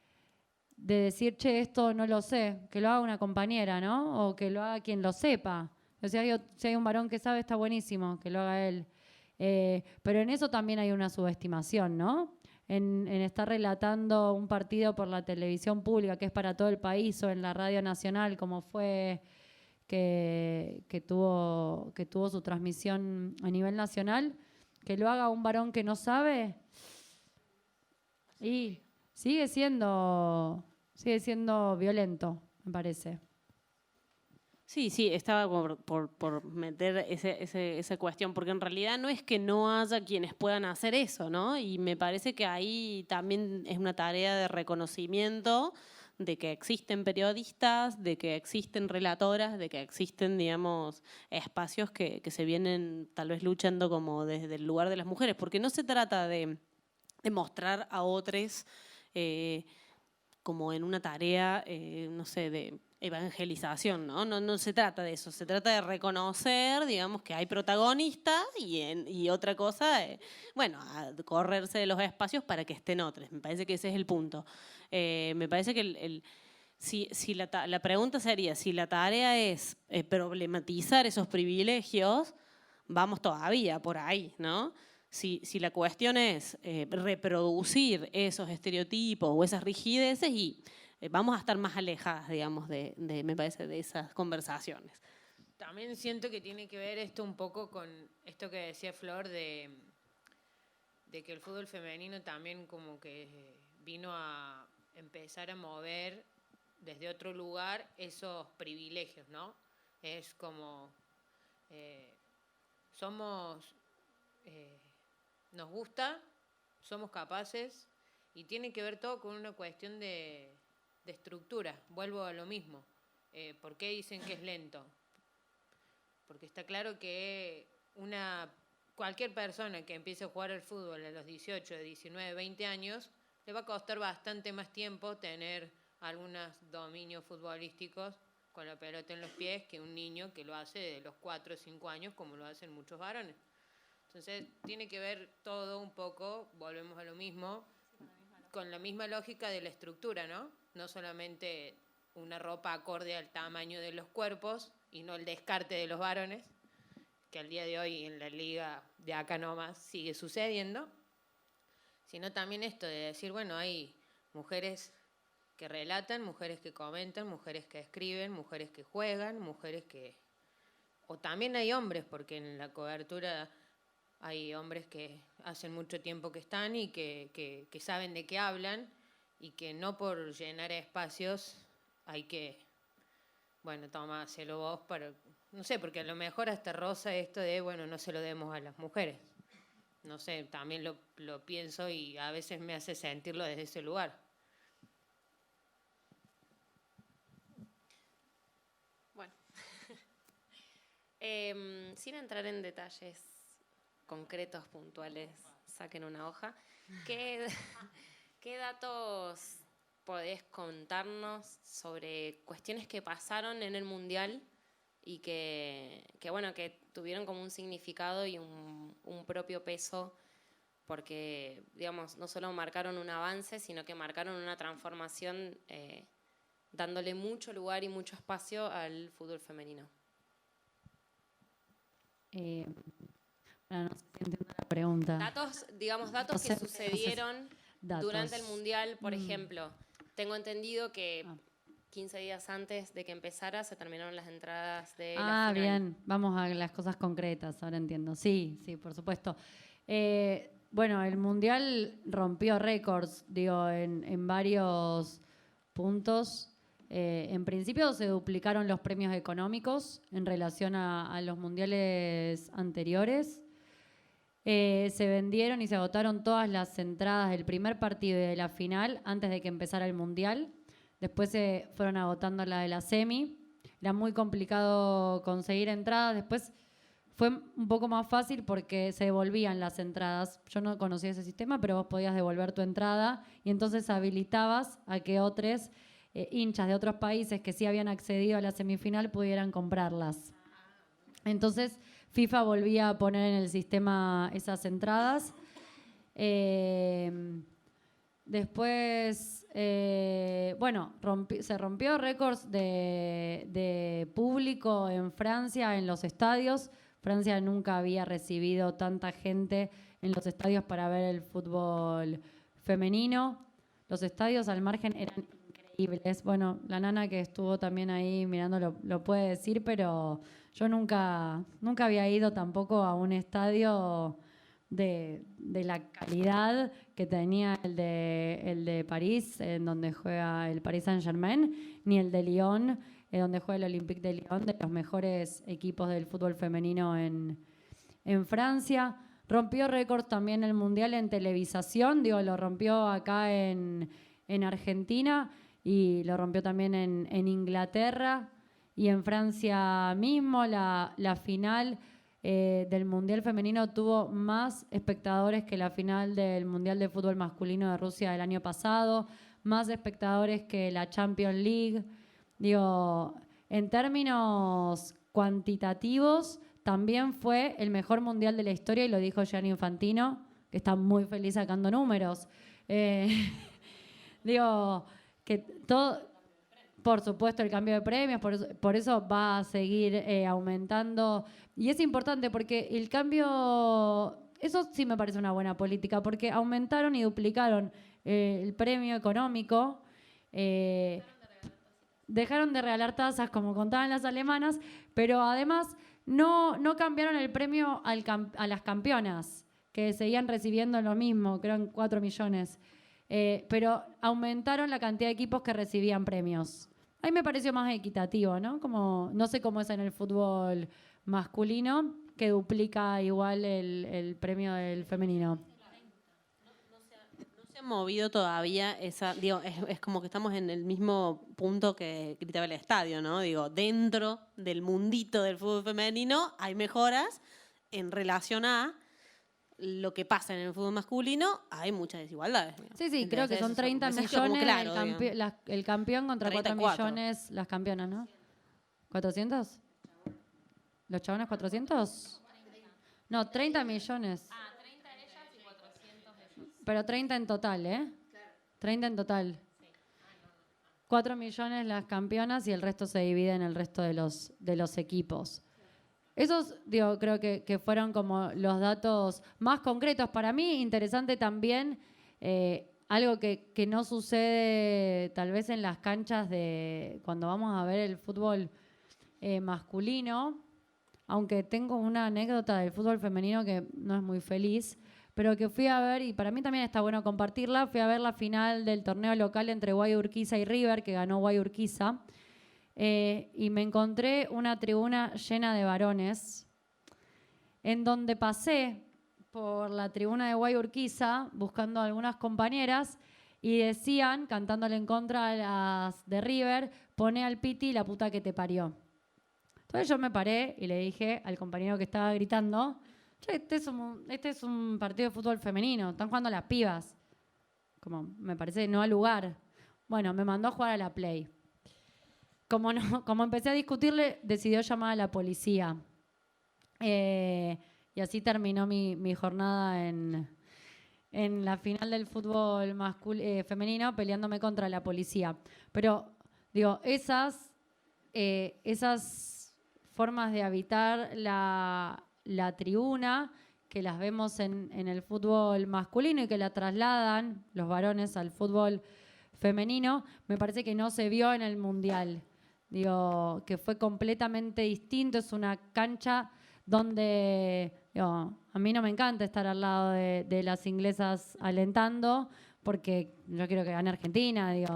decir, che, esto no lo sé, que lo haga una compañera, ¿no? O que lo haga quien lo sepa. O sea, si hay un varón que sabe, está buenísimo, que lo haga él. Pero en eso también hay una subestimación, ¿no? En estar relatando un partido por la televisión pública, que es para todo el país, o en la radio nacional, como fue que tuvo su transmisión a nivel nacional, que lo haga un varón que no sabe. Y sigue siendo violento, me parece. Sí, estaba por meter esa cuestión, porque en realidad no es que no haya quienes puedan hacer eso, ¿no? Y me parece que ahí también es una tarea de reconocimiento de que existen periodistas, de que existen relatoras, de que existen, digamos, espacios que se vienen tal vez luchando como desde el lugar de las mujeres, porque no se trata de mostrar a otros como en una tarea, no sé, de evangelización, ¿no? No se trata de eso, se trata de reconocer, digamos, que hay protagonistas y otra cosa, bueno, a correrse de los espacios para que estén otros. Me parece que ese es el punto. Me parece que si la pregunta sería, si la tarea es problematizar esos privilegios, vamos todavía por ahí, ¿no? Si la cuestión es reproducir esos estereotipos o esas rigideces, y vamos a estar más alejadas, digamos, me parece, de esas conversaciones. También siento que tiene que ver esto un poco con esto que decía Flor de que el fútbol femenino también como que vino a empezar a mover desde otro lugar esos privilegios, ¿no? Es como nos gusta, somos capaces, y tiene que ver todo con una cuestión de estructura. Vuelvo a lo mismo. ¿Por qué dicen que es lento? Porque está claro que cualquier persona que empiece a jugar al fútbol a los 18, 19, 20 años, le va a costar bastante más tiempo tener algunos dominios futbolísticos con la pelota en los pies que un niño que lo hace de los 4 o 5 años, como lo hacen muchos varones. Entonces, tiene que ver todo un poco, volvemos a lo mismo, con la misma lógica de la estructura, ¿no? No solamente una ropa acorde al tamaño de los cuerpos y no el descarte de los varones, que al día de hoy en la liga de acá nomás sigue sucediendo, sino también esto de decir, bueno, hay mujeres que relatan, mujeres que comentan, mujeres que escriben, mujeres que juegan, o también hay hombres, porque en la cobertura hay hombres que hacen mucho tiempo que están y que saben de qué hablan, y que no por llenar espacios hay que, bueno, toma, hacelo vos para, no sé, porque a lo mejor hasta roza esto de, bueno, no se lo demos a las mujeres. No sé, también lo pienso y a veces me hace sentirlo desde ese lugar. Bueno, sin entrar en detalles concretos, puntuales, saquen una hoja. ¿Qué ¿Qué datos podés contarnos sobre cuestiones que pasaron en el Mundial y que tuvieron como un significado y un propio peso? Porque, digamos, no solo marcaron un avance, sino que marcaron una transformación dándole mucho lugar y mucho espacio al fútbol femenino. No sé si entiendo la pregunta. Datos No sé, que sucedieron datos. durante el Mundial, por ejemplo. Tengo entendido que 15 días antes de que empezara se terminaron las entradas de la final. Bien. Vamos a las cosas concretas, ahora entiendo. Sí, por supuesto. Bueno, el Mundial rompió récords, en varios puntos. En principio se duplicaron los premios económicos en relación a los mundiales anteriores. Se vendieron y se agotaron todas las entradas del primer partido y de la final antes de que empezara el Mundial. Después se fueron agotando la de la semi. Era muy complicado conseguir entradas. Después fue un poco más fácil porque se devolvían las entradas. Yo no conocía ese sistema, pero vos podías devolver tu entrada y entonces habilitabas a que otros hinchas de otros países que sí habían accedido a la semifinal pudieran comprarlas. Entonces FIFA volvía a poner en el sistema esas entradas. Después, se rompió récords de público en Francia, en los estadios. Francia nunca había recibido tanta gente en los estadios para ver el fútbol femenino. Los estadios al margen eran increíbles. Bueno, la nana que estuvo también ahí mirando lo puede decir, pero yo nunca había ido tampoco a un estadio de la calidad que tenía el de París, en donde juega el Paris Saint-Germain, ni el de Lyon, donde juega el Olympique de Lyon, de los mejores equipos del fútbol femenino en Francia. Rompió récords también el Mundial en televisación, lo rompió acá en Argentina y lo rompió también en Inglaterra y en Francia mismo. La final del Mundial femenino tuvo más espectadores que la final del Mundial de Fútbol Masculino de Rusia del año pasado, más espectadores que la Champions League. En términos cuantitativos, también fue el mejor Mundial de la historia y lo dijo Gianni Infantino, que está muy feliz sacando números. Que todo, por supuesto, el cambio de premios, por eso va a seguir aumentando. Y es importante porque el cambio, eso sí me parece una buena política, porque aumentaron y duplicaron el premio económico. Dejaron de regalar tazas, como contaban las alemanas, pero además no cambiaron el premio a las campeonas, que seguían recibiendo lo mismo, creo en 4 millones. Pero aumentaron la cantidad de equipos que recibían premios. Ahí me pareció más equitativo, ¿no? No sé cómo es en el fútbol masculino, que duplica igual el premio del femenino. No se ha movido todavía esa, es como que estamos en el mismo punto que gritaba el estadio, ¿no? Dentro del mundito del fútbol femenino hay mejoras en relación a lo que pasa en el fútbol masculino, hay muchas desigualdades. Sí, entonces, creo que son 30 millones claro, el campeón contra 4 millones las campeonas, ¿no? ¿400? ¿Los chabones 400? No, 30 millones. 30 ellas y 400 ellos. Pero 30 en total, ¿eh? Claro. 30 en total. Sí. 4 millones las campeonas y el resto se divide en el resto de los equipos. Esos, creo que fueron como los datos más concretos. Para mí, interesante también, algo que no sucede tal vez en las canchas de cuando vamos a ver el fútbol masculino, aunque tengo una anécdota del fútbol femenino que no es muy feliz, pero que fui a ver, y para mí también está bueno compartirla, fui a ver la final del torneo local entre Guay Urquiza y River, que ganó Guay Urquiza. Y me encontré una tribuna llena de varones, en donde pasé por la tribuna de Guay Urquiza buscando a algunas compañeras y decían, cantándole en contra a las de River, pone al Piti la puta que te parió. Entonces yo me paré y le dije al compañero que estaba gritando, este es un partido de fútbol femenino, están jugando las pibas. como me parece no al lugar. Bueno, me mandó a jugar a la Play. Como empecé a discutirle, decidió llamar a la policía. Y así terminó mi jornada en la final del fútbol femenino, peleándome contra la policía. Pero, digo, esas formas de habitar la tribuna, que las vemos en el fútbol masculino y que la trasladan los varones al fútbol femenino, me parece que no se vio en el Mundial. Digo, que fue completamente distinto. Es una cancha donde, digo, a mí no me encanta estar al lado de las inglesas alentando, porque yo quiero que gane Argentina, digo,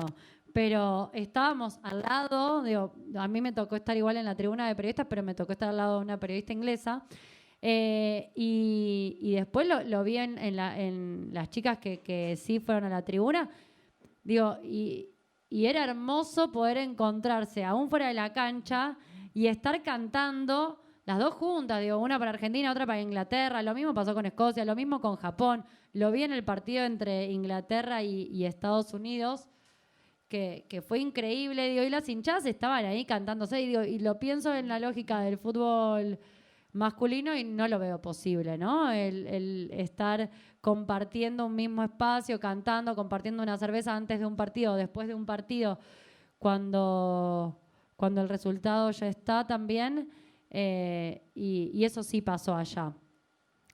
pero estábamos al lado, digo, a mí me tocó estar igual en la tribuna de periodistas, pero me tocó estar al lado de una periodista inglesa, y después lo vi en las chicas que sí fueron a la tribuna, digo, y era hermoso poder encontrarse aún fuera de la cancha y estar cantando las dos juntas, digo, una para Argentina, otra para Inglaterra. Lo mismo pasó con Escocia, lo mismo con Japón. Lo vi en el partido entre Inglaterra y Estados Unidos, que fue increíble, digo, y las hinchadas estaban ahí cantándose, y lo pienso en la lógica del fútbol masculino y no lo veo posible, ¿no? El estar compartiendo un mismo espacio, cantando, compartiendo una cerveza antes de un partido, después de un partido, cuando el resultado ya está también, y eso sí pasó allá.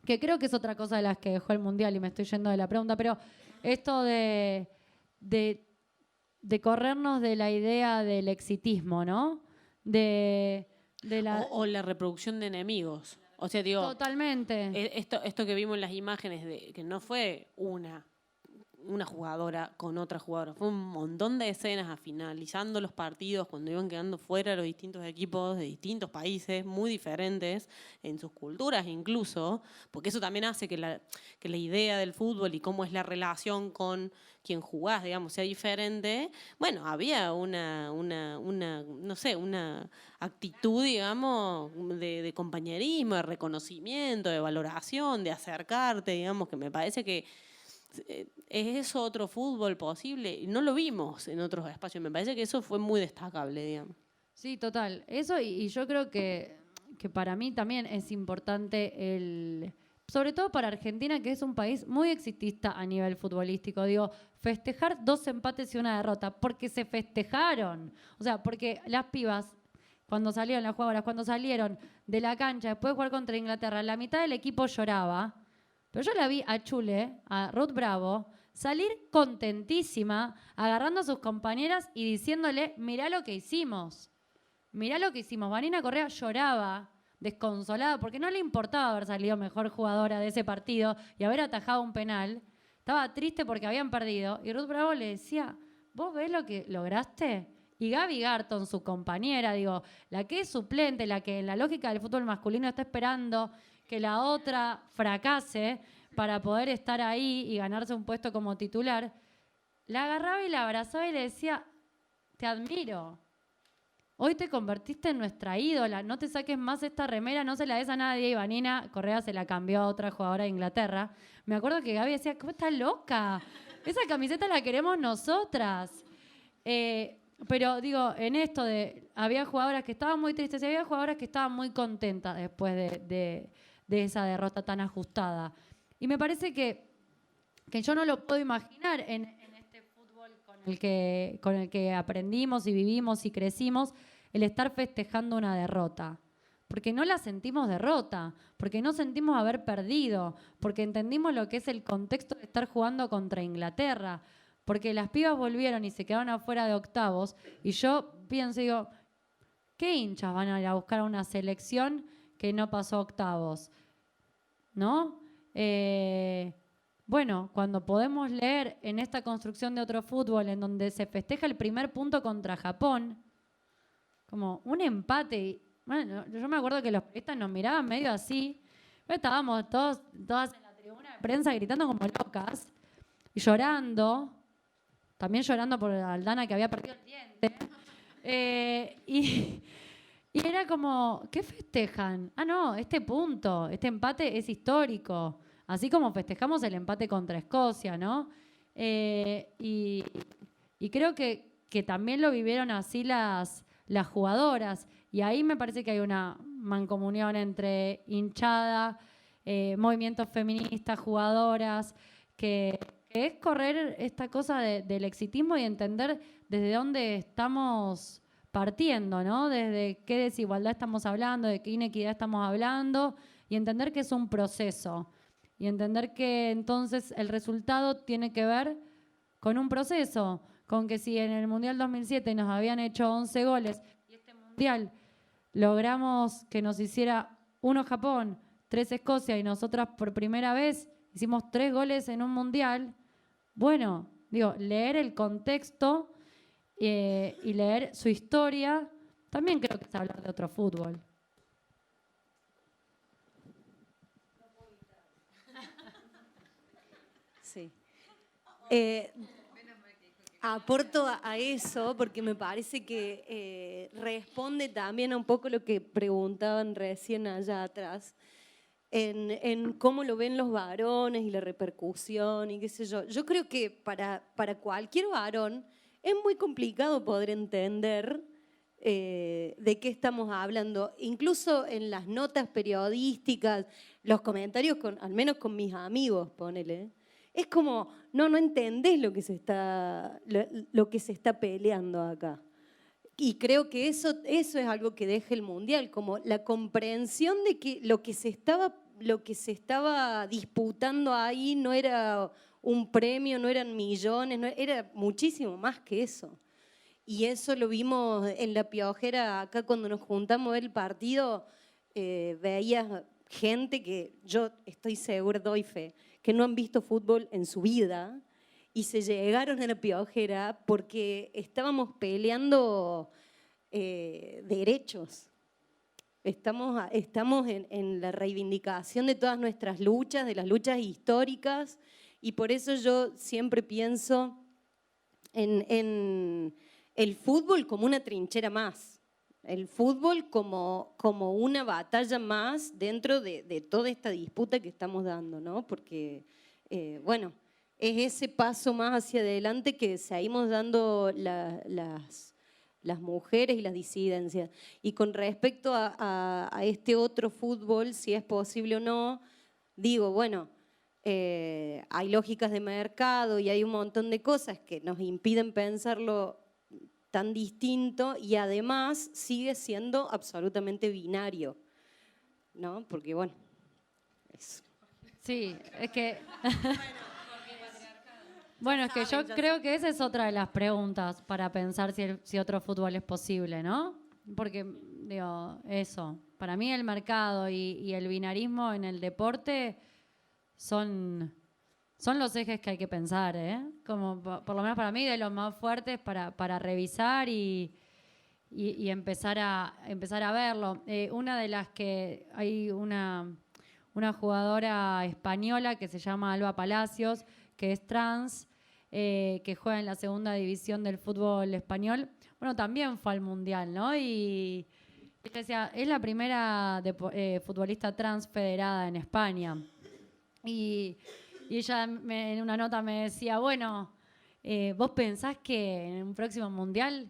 Que creo que es otra cosa de las que dejó el Mundial, y me estoy yendo de la pregunta, pero esto de corrernos de la idea del exitismo, ¿no? O la reproducción de enemigos. O sea, digo, totalmente. Esto que vimos en las imágenes, de que no fue una jugadora con otra jugadora, fue un montón de escenas finalizando los partidos, cuando iban quedando fuera los distintos equipos de distintos países, muy diferentes en sus culturas incluso, porque eso también hace que la idea del fútbol y cómo es la relación con quien jugás, digamos, sea diferente. Bueno, había una actitud, digamos, de compañerismo, de reconocimiento, de valoración, de acercarte, digamos, que me parece que es otro fútbol posible, y no lo vimos en otros espacios. Me parece que eso fue muy destacable, digamos. Sí, total. Eso, y yo creo que para mí también es importante sobre todo para Argentina, que es un país muy exitista a nivel futbolístico. Digo, festejar 2 empates y una derrota, porque se festejaron. O sea, porque las pibas, las jugadoras, cuando salieron de la cancha después de jugar contra Inglaterra, la mitad del equipo lloraba. Pero yo la vi a Chule, a Ruth Bravo, salir contentísima, agarrando a sus compañeras y diciéndole, mirá lo que hicimos. Mirá lo que hicimos. Vanina Correa lloraba, desconsolada, porque no le importaba haber salido mejor jugadora de ese partido y haber atajado un penal. Estaba triste porque habían perdido. Y Ruth Bravo le decía, ¿vos ves lo que lograste? Y Gaby Garton, su compañera, digo, la que es suplente, la que en la lógica del fútbol masculino está esperando que la otra fracase para poder estar ahí y ganarse un puesto como titular, la agarraba y la abrazaba y le decía, te admiro. Hoy te convertiste en nuestra ídola, no te saques más esta remera, no se la des a nadie. Y Vanina Correa se la cambió a otra jugadora de Inglaterra. Me acuerdo que Gaby decía, ¿cómo estás loca? Esa camiseta la queremos nosotras. Pero digo, en esto había jugadoras que estaban muy tristes y había jugadoras que estaban muy contentas después de esa derrota tan ajustada. Y me parece que yo no lo puedo imaginar en este fútbol con el que aprendimos y vivimos y crecimos, el estar festejando una derrota. Porque no la sentimos derrota, porque no sentimos haber perdido, porque entendimos lo que es el contexto de estar jugando contra Inglaterra, porque las pibas volvieron y se quedaron afuera de octavos, y yo pienso, digo, ¿qué hinchas van a ir a buscar a una selección que no pasó a octavos? ¿No? Bueno, cuando podemos leer en esta construcción de otro fútbol en donde se festeja el primer punto contra Japón, como un empate. Bueno, yo me acuerdo que los periodistas nos miraban medio así, pero estábamos todas en la tribuna de prensa gritando como locas y llorando, también llorando por Aldana que había perdido el diente. Y era como, ¿qué festejan? Ah, no, este punto, este empate es histórico. Así como festejamos el empate contra Escocia, ¿no? Y creo que también lo vivieron así las jugadoras. Y ahí me parece que hay una mancomunión entre hinchada, movimientos feministas, jugadoras, que es correr esta cosa del exitismo y entender desde dónde estamos partiendo, ¿no? Desde qué desigualdad estamos hablando, de qué inequidad estamos hablando, y entender que es un proceso. Y entender que entonces el resultado tiene que ver con un proceso, con que si en el Mundial 2007 nos habían hecho 11 goles y este Mundial logramos que nos hiciera 1 Japón, 3 Escocia y nosotras por primera vez hicimos 3 goles en un Mundial, bueno, digo, leer el contexto y leer su historia también creo que es hablar de otro fútbol. Sí. Aporto a eso porque me parece que responde también a un poco lo que preguntaban recién allá atrás, en cómo lo ven los varones y la repercusión y qué sé yo. Yo creo que para cualquier varón es muy complicado poder entender de qué estamos hablando. Incluso en las notas periodísticas, los comentarios, al menos con mis amigos, ponele. Es como, no entendés lo que se está peleando acá. Y creo que eso es algo que deja el Mundial, como la comprensión de que lo que se estaba disputando ahí no era un premio, no eran millones, era muchísimo más que eso. Y eso lo vimos en La Piojera, acá cuando nos juntamos a ver el partido, veías gente que yo estoy segura, doy fe, que no han visto fútbol en su vida y se llegaron a La Piojera porque estábamos peleando derechos. Estamos en la reivindicación de todas nuestras luchas, de las luchas históricas, y por eso yo siempre pienso en el fútbol como una trinchera más. El fútbol como una batalla más dentro de toda esta disputa que estamos dando, ¿no? Porque, bueno, es ese paso más hacia adelante que seguimos dando las mujeres y las disidencias. Y con respecto a este otro fútbol, si es posible o no, digo, bueno, hay lógicas de mercado y hay un montón de cosas que nos impiden pensarlo tan distinto, y además sigue siendo absolutamente binario, ¿no? Porque, bueno, eso. Sí, es que... Bueno, es que yo creo que esa es otra de las preguntas para pensar si otro fútbol es posible, ¿no? Porque, digo, eso, para mí el mercado y el binarismo en el deporte son los ejes que hay que pensar, ¿eh? Como por lo menos para mí, de los más fuertes para revisar y empezar a verlo. Una de las que hay una jugadora española que se llama Alba Palacios, que es trans, que juega en la segunda división del fútbol español. Bueno, también fue al Mundial, ¿no? Y ella decía, es la primera futbolista trans federada en España. Y ella en una nota me decía, bueno, ¿vos pensás que en un próximo Mundial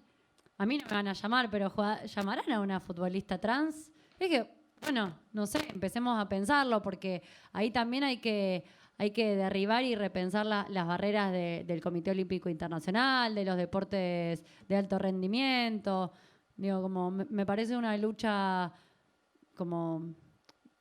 a mí no me van a llamar, pero llamarán a una futbolista trans? Es que, bueno, no sé, empecemos a pensarlo, porque ahí también hay que derribar y repensar las barreras del Comité Olímpico Internacional, de los deportes de alto rendimiento. Digo, como me parece una lucha como...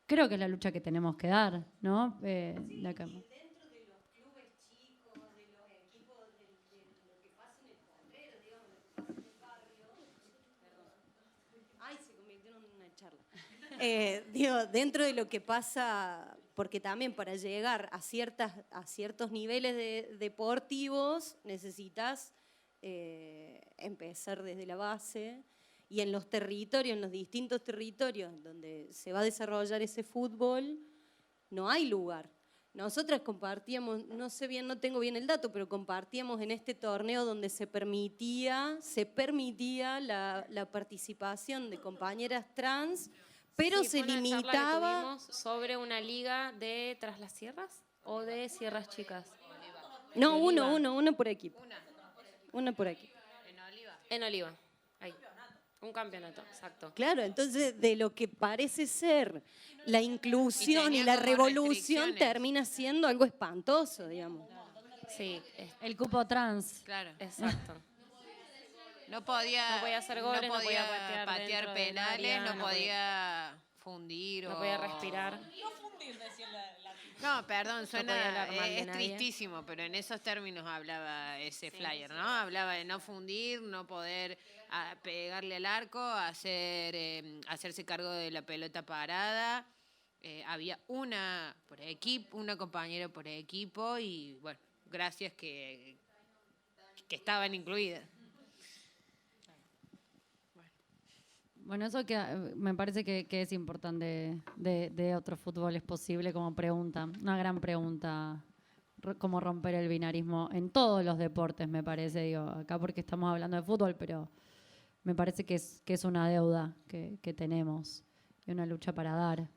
Creo que es la lucha que tenemos que dar, ¿no? Sí, y dentro de los clubes chicos, de los equipos, de lo que pasa en el potrero, digamos, lo que pasa en el barrio. Perdón. Ay, se convirtió en una charla. Digo, dentro de lo que pasa, porque también para llegar a ciertos niveles deportivos necesitas empezar desde la base. Y en los territorios, en los distintos territorios donde se va a desarrollar ese fútbol, no hay lugar. Nosotras compartíamos, no tengo bien el dato, pero compartíamos en este torneo donde se permitía la participación de compañeras trans, pero Sí, se fue una charla que limitaba... tuvimos sobre una liga de Tras las Sierras o de Sierras Chicas. No, uno por equipo. Una por equipo. En Oliva, ahí. Un campeonato, exacto. Claro, entonces de lo que parece ser la inclusión y tenía la como revolución restricciones. termina siendo algo espantoso, digamos. Sí, El cupo trans. Claro. exacto. No podía, No podía hacer goles, no podía patear patear dentro del penales, área, no no podía fundir No o... podía respirar. No, perdón, podía suena, hablar mal de es nadie. tristísimo, pero en esos términos hablaba ese flyer, ¿no? Hablaba de no fundir, no poder pegarle al arco, hacerse cargo de la pelota parada. Había una por equipo, una compañera por equipo y, bueno, gracias que estaban incluidas. Bueno, eso que me parece que es importante de otros fútbol, es posible como pregunta, una gran pregunta, cómo romper el binarismo en todos los deportes, me parece, digo, acá porque estamos hablando de fútbol, pero me parece que es una deuda que tenemos y una lucha para dar.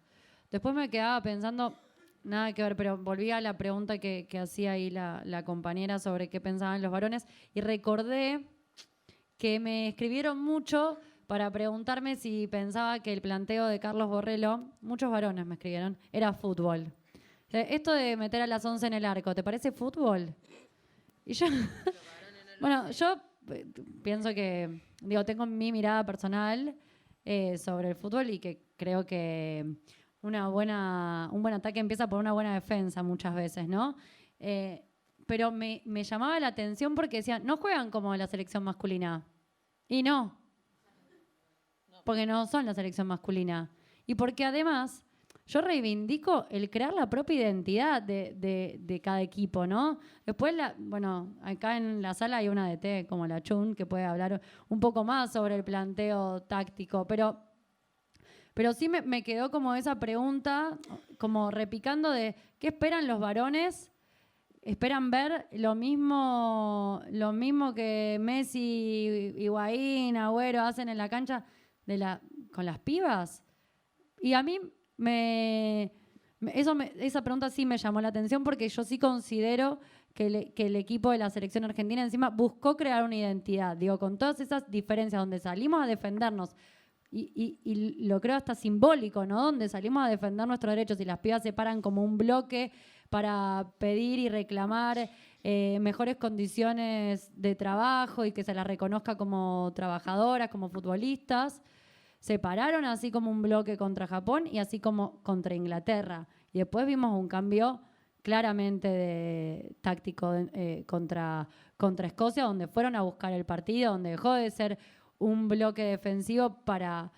Después me quedaba pensando, nada que ver, pero volví a la pregunta que hacía ahí la compañera sobre qué pensaban los varones y recordé que me escribieron mucho para preguntarme si pensaba que el planteo de Carlos Borrello, muchos varones me escribieron, era fútbol. O sea, esto de meter a las 11 en el arco, ¿te parece fútbol? Y yo, bueno, yo pienso que, digo, tengo mi mirada personal sobre el fútbol y que creo que un buen ataque empieza por una buena defensa muchas veces, ¿no? Pero me llamaba la atención porque decían, no juegan como la selección masculina. Y no. Porque no son la selección masculina. Y porque además yo reivindico el crear la propia identidad de cada equipo, ¿no? Después, bueno, acá en la sala hay una DT como la Chun que puede hablar un poco más sobre el planteo táctico, pero sí me quedó como esa pregunta, como repicando de ¿qué esperan los varones? ¿Esperan ver lo mismo que Messi, Higuaín, Agüero hacen en la cancha con las pibas? Y a mí esa pregunta sí me llamó la atención porque yo sí considero que el equipo de la selección argentina encima buscó crear una identidad, digo, con todas esas diferencias donde salimos a defendernos y lo creo hasta simbólico, ¿no? Donde salimos a defender nuestros derechos y las pibas se paran como un bloque para pedir y reclamar mejores condiciones de trabajo y que se las reconozca como trabajadoras, como futbolistas. Se pararon así como un bloque contra Japón y así como contra Inglaterra. Y después vimos un cambio claramente táctico contra Escocia, donde fueron a buscar el partido, donde dejó de ser un bloque defensivo para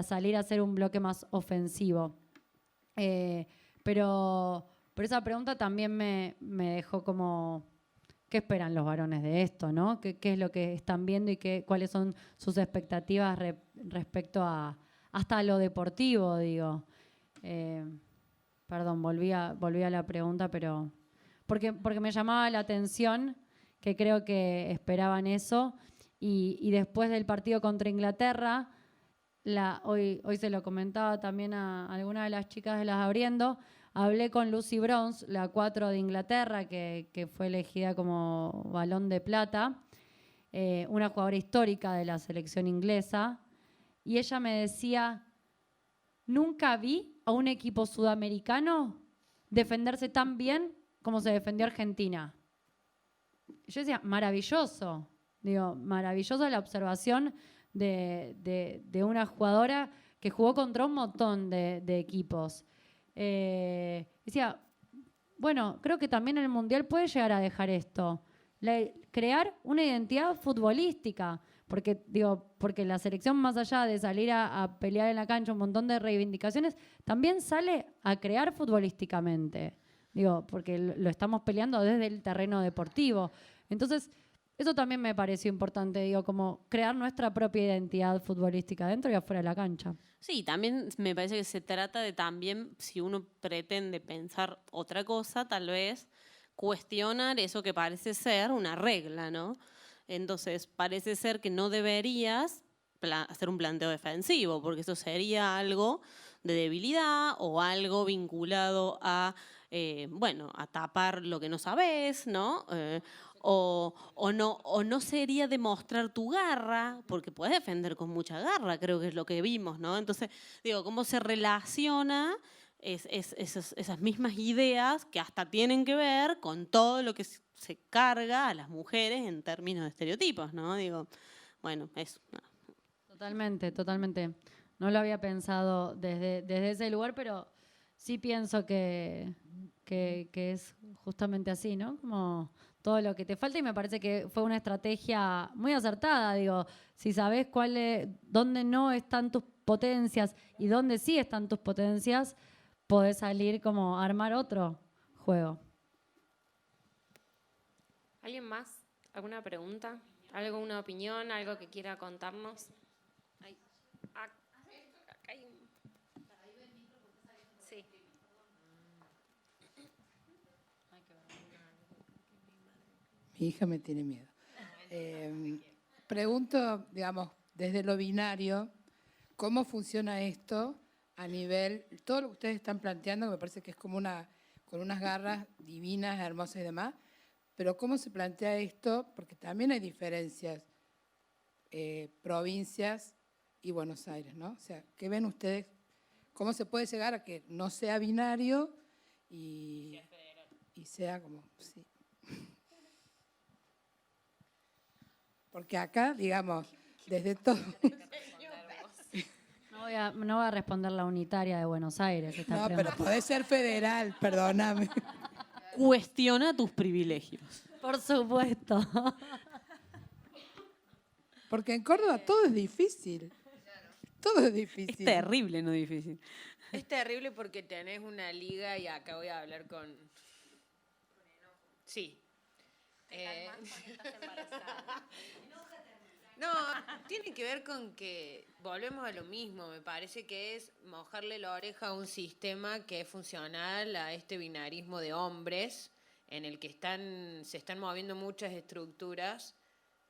salir a ser un bloque más ofensivo. Pero esa pregunta también me dejó como, ¿qué esperan los varones de esto, no? ¿Qué es lo que están viendo y cuáles son sus expectativas respecto hasta a lo deportivo, digo? Perdón, volví a la pregunta, pero porque me llamaba la atención que creo que esperaban eso y después del partido contra Inglaterra, hoy se lo comentaba también a alguna de las chicas de Las Abriendo, hablé con Lucy Bronze, la 4 de Inglaterra, que fue elegida como Balón de Plata, una jugadora histórica de la selección inglesa, y ella me decía, nunca vi a un equipo sudamericano defenderse tan bien como se defendió Argentina. Yo decía, maravilloso, digo, maravillosa la observación de una jugadora que jugó contra un montón de equipos. Decía, bueno, creo que también el Mundial puede llegar a dejar esto, crear una identidad futbolística, porque la selección, más allá de salir a pelear en la cancha un montón de reivindicaciones, también sale a crear futbolísticamente, porque lo estamos peleando desde el terreno deportivo. Entonces, eso también me pareció importante, como crear nuestra propia identidad futbolística dentro y afuera de la cancha. Sí, también me parece que se trata de también, si uno pretende pensar otra cosa, tal vez cuestionar eso que parece ser una regla, ¿no? Entonces, parece ser que no deberías hacer un planteo defensivo, porque eso sería algo de debilidad o algo vinculado a bueno, a tapar lo que no sabes, ¿no? O no sería demostrar tu garra, porque puedes defender con mucha garra, creo que es lo que vimos, ¿no? Entonces, digo, ¿cómo se relaciona esas mismas ideas que hasta tienen que ver con todo lo que se carga a las mujeres en términos de estereotipos, ¿no? Digo, bueno, eso. No. Totalmente, totalmente. No lo había pensado desde ese lugar, pero sí pienso que es justamente así, ¿no? Como todo lo que te falta, y me parece que fue una estrategia muy acertada. Digo, si sabes dónde no están tus potencias y dónde sí están tus potencias, podés salir como a armar otro juego. ¿Alguien más? ¿Alguna pregunta? ¿Alguna opinión? ¿Algo que quiera contarnos? Acá hay un... Sí. Mi hija me tiene miedo. Pregunto, digamos, desde lo binario, ¿cómo funciona esto a nivel, todo lo que ustedes están planteando, que me parece que es como con unas garras divinas, hermosas y demás, pero cómo se plantea esto? Porque también hay diferencias, provincias y Buenos Aires, ¿no? O sea, ¿qué ven ustedes? ¿Cómo se puede llegar a que no sea binario y sea como, sí? Porque acá, digamos, desde todo... No voy a responder la unitaria de Buenos Aires. No, pero podés ser federal, perdóname. Cuestiona tus privilegios. Por supuesto. Porque en Córdoba todo es difícil. Todo es difícil. Es terrible, no difícil. Es terrible porque tenés una liga, y acá voy a hablar con... Sí. No, tiene que ver con que volvemos a lo mismo. Me parece que es mojarle la oreja a un sistema que es funcional a este binarismo de hombres, en el que se están moviendo muchas estructuras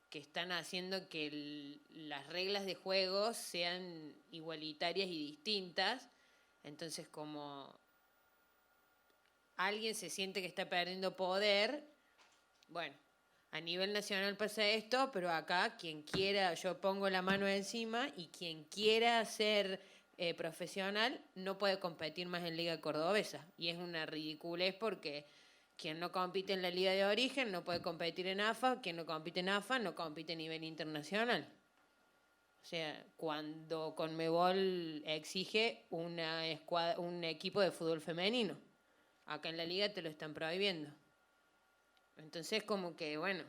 que están haciendo que las reglas de juego sean igualitarias y distintas. Entonces, como alguien se siente que está perdiendo poder, bueno, a nivel nacional pasa esto, pero acá quien quiera, yo pongo la mano encima, y quien quiera ser profesional no puede competir más en Liga Cordobesa. Y es una ridiculez porque quien no compite en la Liga de Origen no puede competir en AFA, quien no compite en AFA no compite a nivel internacional. O sea, cuando Conmebol exige un equipo de fútbol femenino, acá en la Liga te lo están prohibiendo. Entonces, como que, bueno,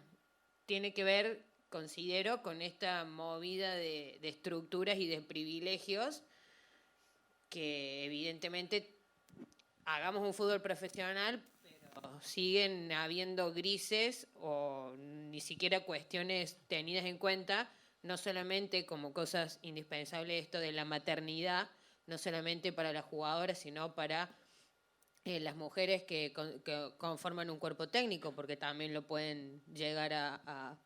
tiene que ver, considero, con esta movida de estructuras y de privilegios que evidentemente hagamos un fútbol profesional, pero siguen habiendo grises o ni siquiera cuestiones tenidas en cuenta, no solamente como cosas indispensables esto de la maternidad, no solamente para las jugadoras, sino para las mujeres que conforman un cuerpo técnico, porque también lo pueden llegar a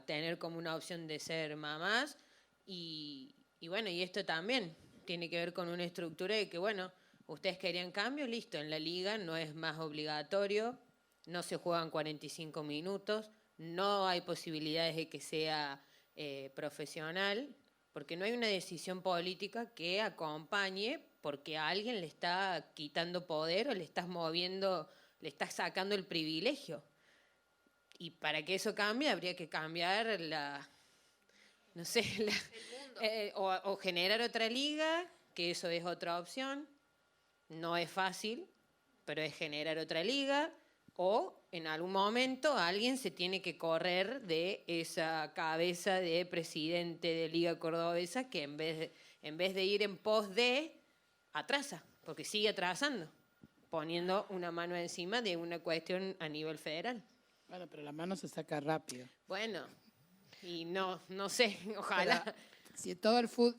tener como una opción de ser mamás. Y bueno, y esto también tiene que ver con una estructura de que, bueno, ustedes querían cambio, listo, en la liga no es más obligatorio, no se juegan 45 minutos, no hay posibilidades de que sea profesional, porque no hay una decisión política que acompañe porque a alguien le está quitando poder o le estás moviendo, le estás sacando el privilegio. Y para que eso cambie habría que cambiar o generar otra liga, que eso es otra opción. No es fácil, pero es generar otra liga, o en algún momento alguien se tiene que correr de esa cabeza de presidente de Liga Cordobesa que en vez de ir en pos de, atrasa, porque sigue atrasando, poniendo una mano encima de una cuestión a nivel federal. Bueno, pero la mano se saca rápido. Bueno, y no sé, ojalá. Pero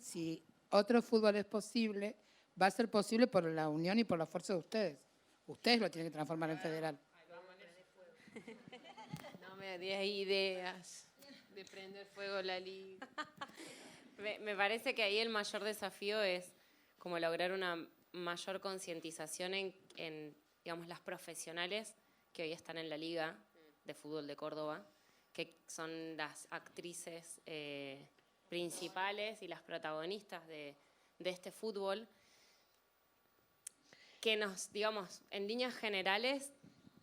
si otro fútbol es posible, va a ser posible por la unión y por la fuerza de ustedes. Ustedes lo tienen que transformar en federal. No me des ideas de prender fuego la liga. Me parece que ahí el mayor desafío es como lograr una mayor concientización en digamos, las profesionales que hoy están en la Liga de Fútbol de Córdoba, que son las actrices principales y las protagonistas de este fútbol, que nos, digamos, en líneas generales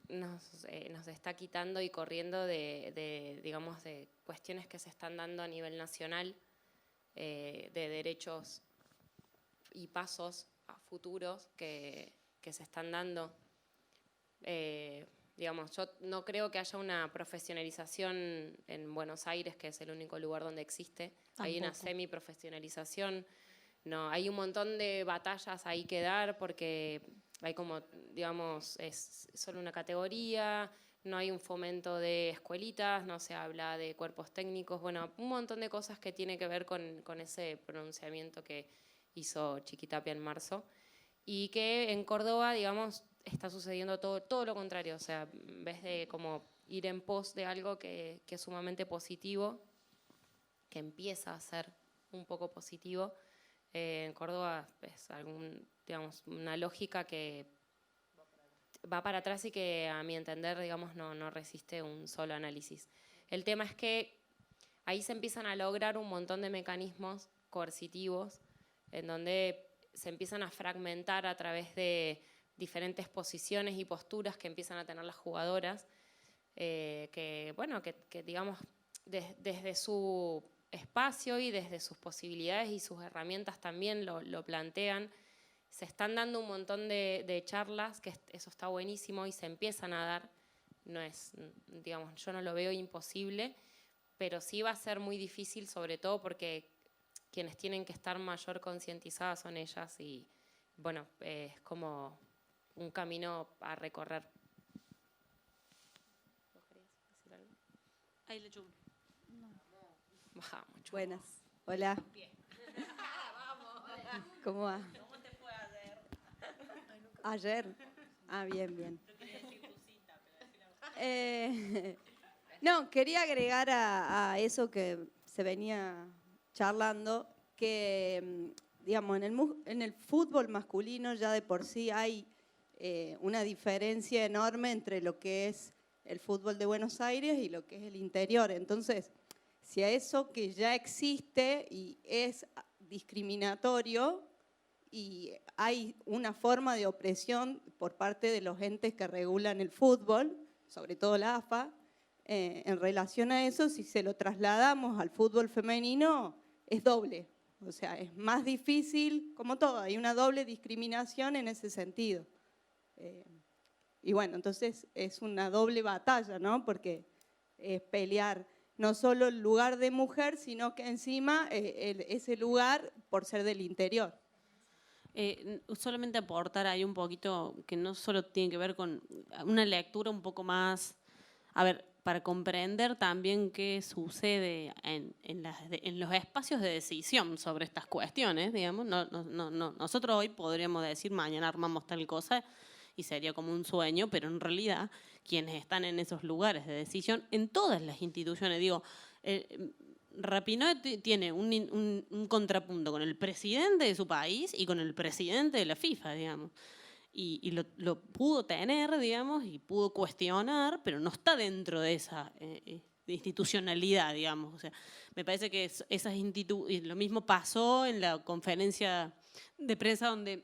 nos está quitando y corriendo digamos, de cuestiones que se están dando a nivel nacional, de derechos y pasos a futuros que se están dando. Digamos, yo no creo que haya una profesionalización en Buenos Aires, que es el único lugar donde existe. Hay una semiprofesionalización. No, hay un montón de batallas ahí que dar porque hay como, digamos, es solo una categoría, no hay un fomento de escuelitas, no se habla de cuerpos técnicos, bueno, un montón de cosas que tiene que ver con ese pronunciamiento que hizo Chiquitapia en marzo y que en Córdoba, digamos, está sucediendo todo lo contrario, o sea, en vez de como ir en pos de algo que es sumamente positivo, que empieza a ser un poco positivo, en Córdoba es digamos, una lógica que va para atrás y que a mi entender, digamos, no resiste un solo análisis. El tema es que ahí se empiezan a lograr un montón de mecanismos coercitivos en donde se empiezan a fragmentar a través de diferentes posiciones y posturas que empiezan a tener las jugadoras, que digamos, desde su espacio y desde sus posibilidades y sus herramientas también lo plantean. Se están dando un montón de charlas, que eso está buenísimo y se empiezan a dar. No es, digamos, yo no lo veo imposible, pero sí va a ser muy difícil, sobre todo porque quienes tienen que estar mayor concientizadas son ellas y, bueno, es como un camino a recorrer. ¿Vos querías decir algo? Ahí le chupo. Bajamos. Buenas. Hola. ¿Cómo va? ¿Cómo te fue ayer? Ayer. Ah, bien, bien. No, quería agregar a eso que se venía charlando, que, digamos, en el fútbol masculino ya de por sí hay una diferencia enorme entre lo que es el fútbol de Buenos Aires y lo que es el interior. Entonces, si a eso que ya existe y es discriminatorio y hay una forma de opresión por parte de los entes que regulan el fútbol, sobre todo la AFA, en relación a eso, si se lo trasladamos al fútbol femenino, es doble. O sea, es más difícil, como todo, hay una doble discriminación en ese sentido. Y bueno, entonces es una doble batalla, ¿no? Porque es pelear no solo el lugar de mujer, sino que encima ese lugar por ser del interior. Solamente aportar ahí un poquito, que no solo tiene que ver con una lectura un poco más, a ver, para comprender también qué sucede en los espacios de decisión sobre estas cuestiones, digamos. Nosotros hoy podríamos decir, mañana armamos tal cosa, y sería como un sueño, pero en realidad quienes están en esos lugares de decisión, en todas las instituciones, digo, Rapinoe tiene un contrapunto con el presidente de su país y con el presidente de la FIFA, digamos. Y lo pudo tener, digamos, y pudo cuestionar, pero no está dentro de esa institucionalidad, digamos. O sea, me parece que lo mismo pasó en la conferencia de prensa donde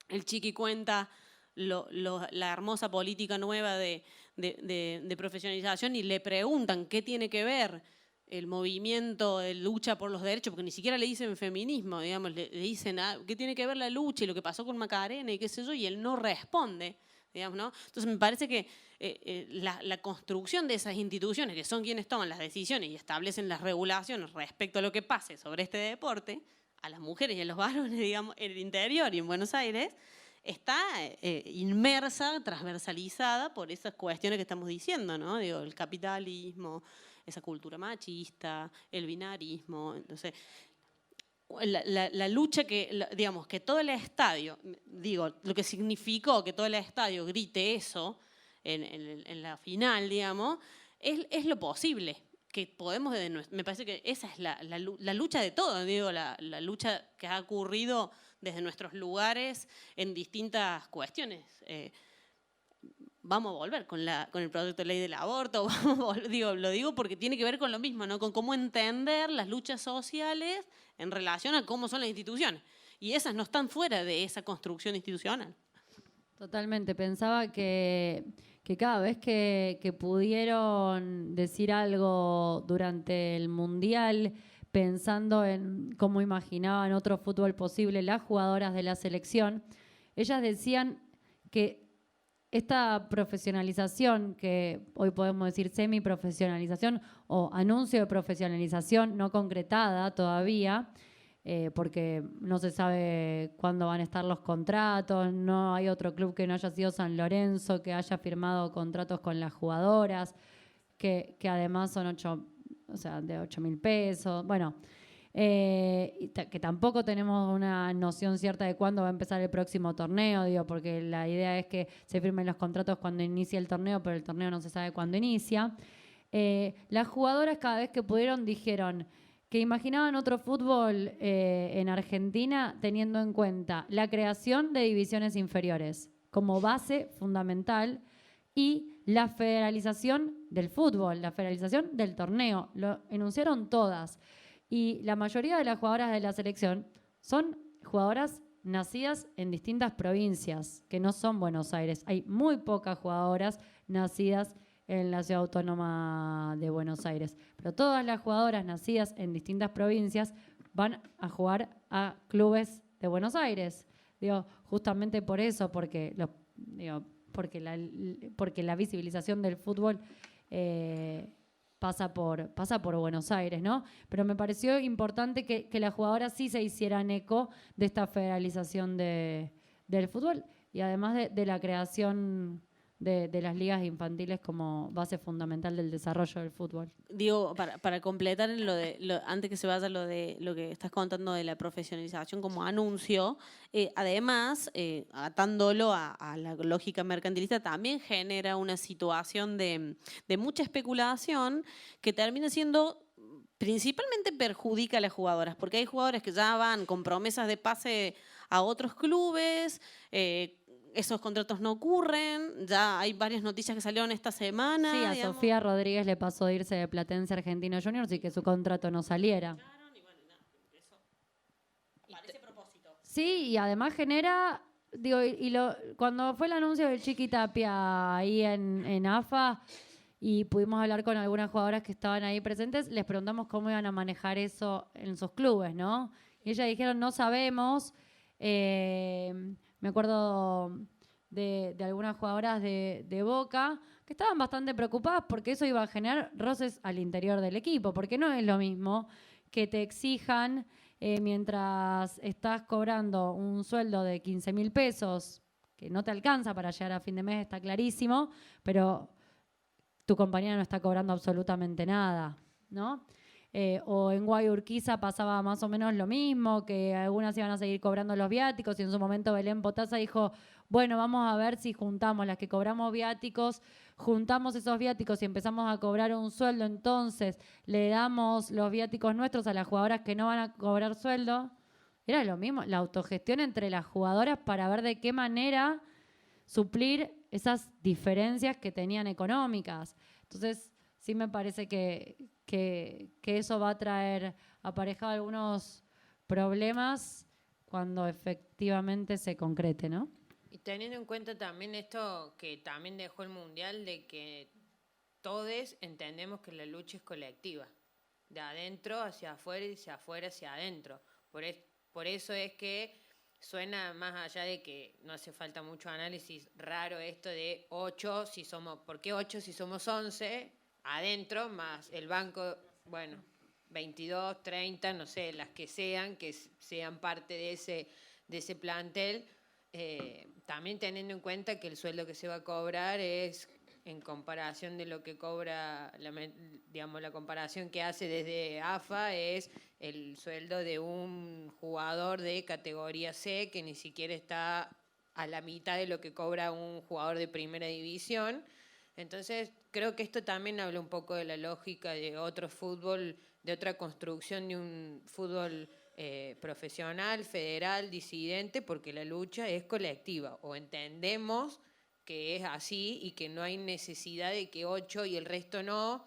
el Chiqui cuenta la hermosa política nueva de profesionalización y le preguntan qué tiene que ver el movimiento de lucha por los derechos, porque ni siquiera le dicen feminismo, digamos, le dicen qué tiene que ver la lucha y lo que pasó con Macarena y qué sé yo, y él no responde, digamos, ¿no? Entonces me parece que la construcción de esas instituciones, que son quienes toman las decisiones y establecen las regulaciones respecto a lo que pase sobre este deporte, a las mujeres y a los varones, digamos, en el interior y en Buenos Aires, está inmersa, transversalizada por esas cuestiones que estamos diciendo, ¿no? Digo, el capitalismo, esa cultura machista, el binarismo. Entonces, la lucha digamos, que todo el estadio, digo, lo que significó que todo el estadio grite eso en la final, digamos, es lo posible. Que podemos, me parece que esa es la lucha de todo, digo, la lucha que ha ocurrido desde nuestros lugares en distintas cuestiones. vamos a volver con el proyecto de ley del aborto, lo digo porque tiene que ver con lo mismo, ¿no? Con cómo entender las luchas sociales en relación a cómo son las instituciones. Y esas no están fuera de esa construcción institucional. Totalmente. Pensaba que cada vez que pudieron decir algo durante el Mundial, pensando en cómo imaginaban otro fútbol posible las jugadoras de la selección, ellas decían que esta profesionalización, que hoy podemos decir semiprofesionalización o anuncio de profesionalización no concretada todavía, porque no se sabe cuándo van a estar los contratos, no hay otro club que no haya sido San Lorenzo, que haya firmado contratos con las jugadoras, que además son de 8.000 pesos. Bueno, que tampoco tenemos una noción cierta de cuándo va a empezar el próximo torneo, porque la idea es que se firmen los contratos cuando inicie el torneo, pero el torneo no se sabe cuándo inicia. Las jugadoras cada vez que pudieron dijeron que imaginaban otro fútbol en Argentina teniendo en cuenta la creación de divisiones inferiores como base fundamental y la federalización del fútbol, la federalización del torneo. Lo enunciaron todas. Y la mayoría de las jugadoras de la selección son jugadoras nacidas en distintas provincias, que no son Buenos Aires. Hay muy pocas jugadoras nacidas en la ciudad autónoma de Buenos Aires. Pero todas las jugadoras nacidas en distintas provincias van a jugar a clubes de Buenos Aires. Justamente por eso, porque la visibilización del fútbol pasa por Buenos Aires, ¿no? Pero me pareció importante que las jugadoras sí se hicieran eco de esta federalización del fútbol y además de la creación de las ligas infantiles como base fundamental del desarrollo del fútbol. Digo, para completar antes que se vaya lo que estás contando de la profesionalización como anuncio, además, atándolo a la lógica mercantilista, también genera una situación de mucha especulación que termina siendo, principalmente perjudica a las jugadoras, porque hay jugadoras que ya van con promesas de pase a otros clubes, esos contratos no ocurren, ya hay varias noticias que salieron esta semana. Sí, a Sofía Rodríguez le pasó de irse de Platense Argentino Juniors y que su contrato no saliera. Parece propósito. Sí, y además genera, cuando fue el anuncio del Chiqui Tapia ahí en AFA y pudimos hablar con algunas jugadoras que estaban ahí presentes, les preguntamos cómo iban a manejar eso en sus clubes, ¿no? Y ellas dijeron, no sabemos. Me acuerdo de algunas jugadoras de Boca que estaban bastante preocupadas porque eso iba a generar roces al interior del equipo, porque no es lo mismo que te exijan mientras estás cobrando un sueldo de 15.000 pesos, que no te alcanza para llegar a fin de mes, está clarísimo, pero tu compañera no está cobrando absolutamente nada, ¿no? O en Guayurquiza pasaba más o menos lo mismo, que algunas iban a seguir cobrando los viáticos y en su momento Belén Potasa dijo, bueno, vamos a ver si juntamos las que cobramos viáticos, juntamos esos viáticos y empezamos a cobrar un sueldo, entonces le damos los viáticos nuestros a las jugadoras que no van a cobrar sueldo. Era lo mismo, la autogestión entre las jugadoras para ver de qué manera suplir esas diferencias que tenían económicas. Entonces, sí me parece que eso va a traer aparejado algunos problemas cuando efectivamente se concrete, ¿no? Y teniendo en cuenta también esto que también dejó el Mundial, de que todos entendemos que la lucha es colectiva, de adentro hacia afuera y de afuera hacia adentro. Por eso es que suena, más allá de que no hace falta mucho análisis, raro esto de 8, ¿por qué 8 si somos 11? Adentro, más el banco, 22, 30, no sé, las que sean parte de ese plantel, también teniendo en cuenta que el sueldo que se va a cobrar es en comparación de lo que cobra, la comparación que hace desde AFA es el sueldo de un jugador de categoría C que ni siquiera está a la mitad de lo que cobra un jugador de primera división. Entonces, creo que esto también habla un poco de la lógica de otro fútbol, de otra construcción de un fútbol profesional, federal, disidente, porque la lucha es colectiva. O entendemos que es así y que no hay necesidad de que 8 y el resto no,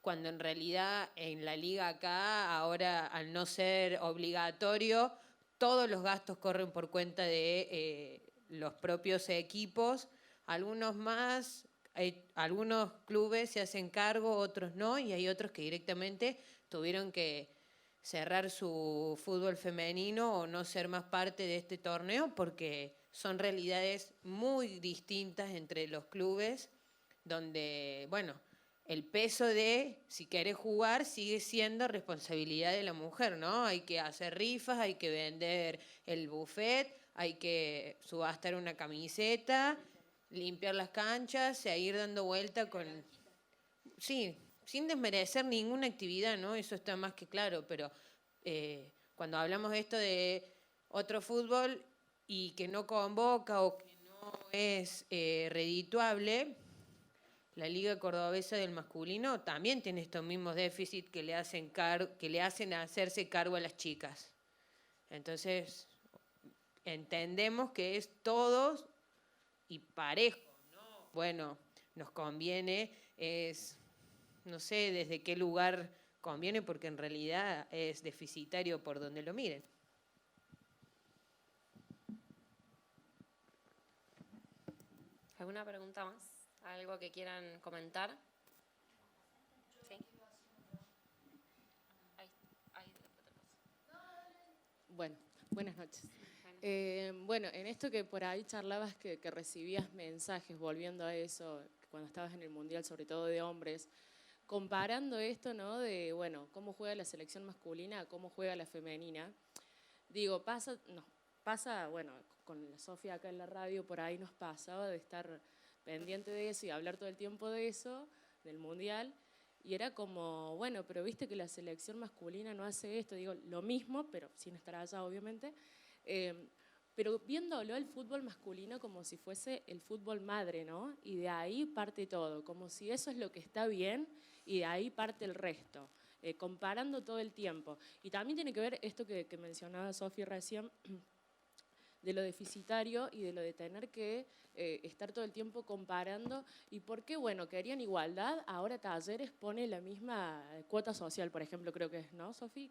cuando en realidad en la liga acá, ahora al no ser obligatorio, todos los gastos corren por cuenta de los propios equipos, algunos más, algunos clubes se hacen cargo, otros no, y hay otros que directamente tuvieron que cerrar su fútbol femenino o no ser más parte de este torneo porque son realidades muy distintas entre los clubes donde, bueno, el peso de si querés jugar sigue siendo responsabilidad de la mujer, ¿no? Hay que hacer rifas, hay que vender el buffet, hay que subastar una camiseta, limpiar las canchas, seguir dando vuelta con... Sí, sin desmerecer ninguna actividad, ¿no? Eso está más que claro, pero cuando hablamos de esto de otro fútbol y que no convoca o que no es redituable, la Liga Cordobesa del Masculino también tiene estos mismos déficits que le hacen hacerse cargo a las chicas. Entonces, entendemos que es todos y parejo, ¿no? Bueno, nos conviene, no sé desde qué lugar conviene, porque en realidad es deficitario por donde lo miren. ¿Alguna pregunta más? ¿Algo que quieran comentar? Sí. Bueno, buenas noches. Bueno, en esto que por ahí charlabas que recibías mensajes, volviendo a eso, cuando estabas en el Mundial, sobre todo de hombres, comparando esto, ¿no? De, bueno, cómo juega la selección masculina a cómo juega la femenina. Digo, pasa, bueno, con la Sofía acá en la radio, por ahí nos pasaba de estar pendiente de eso y hablar todo el tiempo de eso, del Mundial, y era como, bueno, pero viste que la selección masculina no hace esto, digo, lo mismo, pero sin estar allá, obviamente, pero viéndolo el fútbol masculino como si fuese el fútbol madre, ¿no? Y de ahí parte todo, como si eso es lo que está bien y de ahí parte el resto, comparando todo el tiempo. Y también tiene que ver esto que mencionaba Sofía recién, de lo deficitario y de lo de tener que estar todo el tiempo comparando. ¿Y por qué? Bueno, querían igualdad, ahora Talleres pone la misma cuota social, por ejemplo, creo que es, ¿no, Sofía?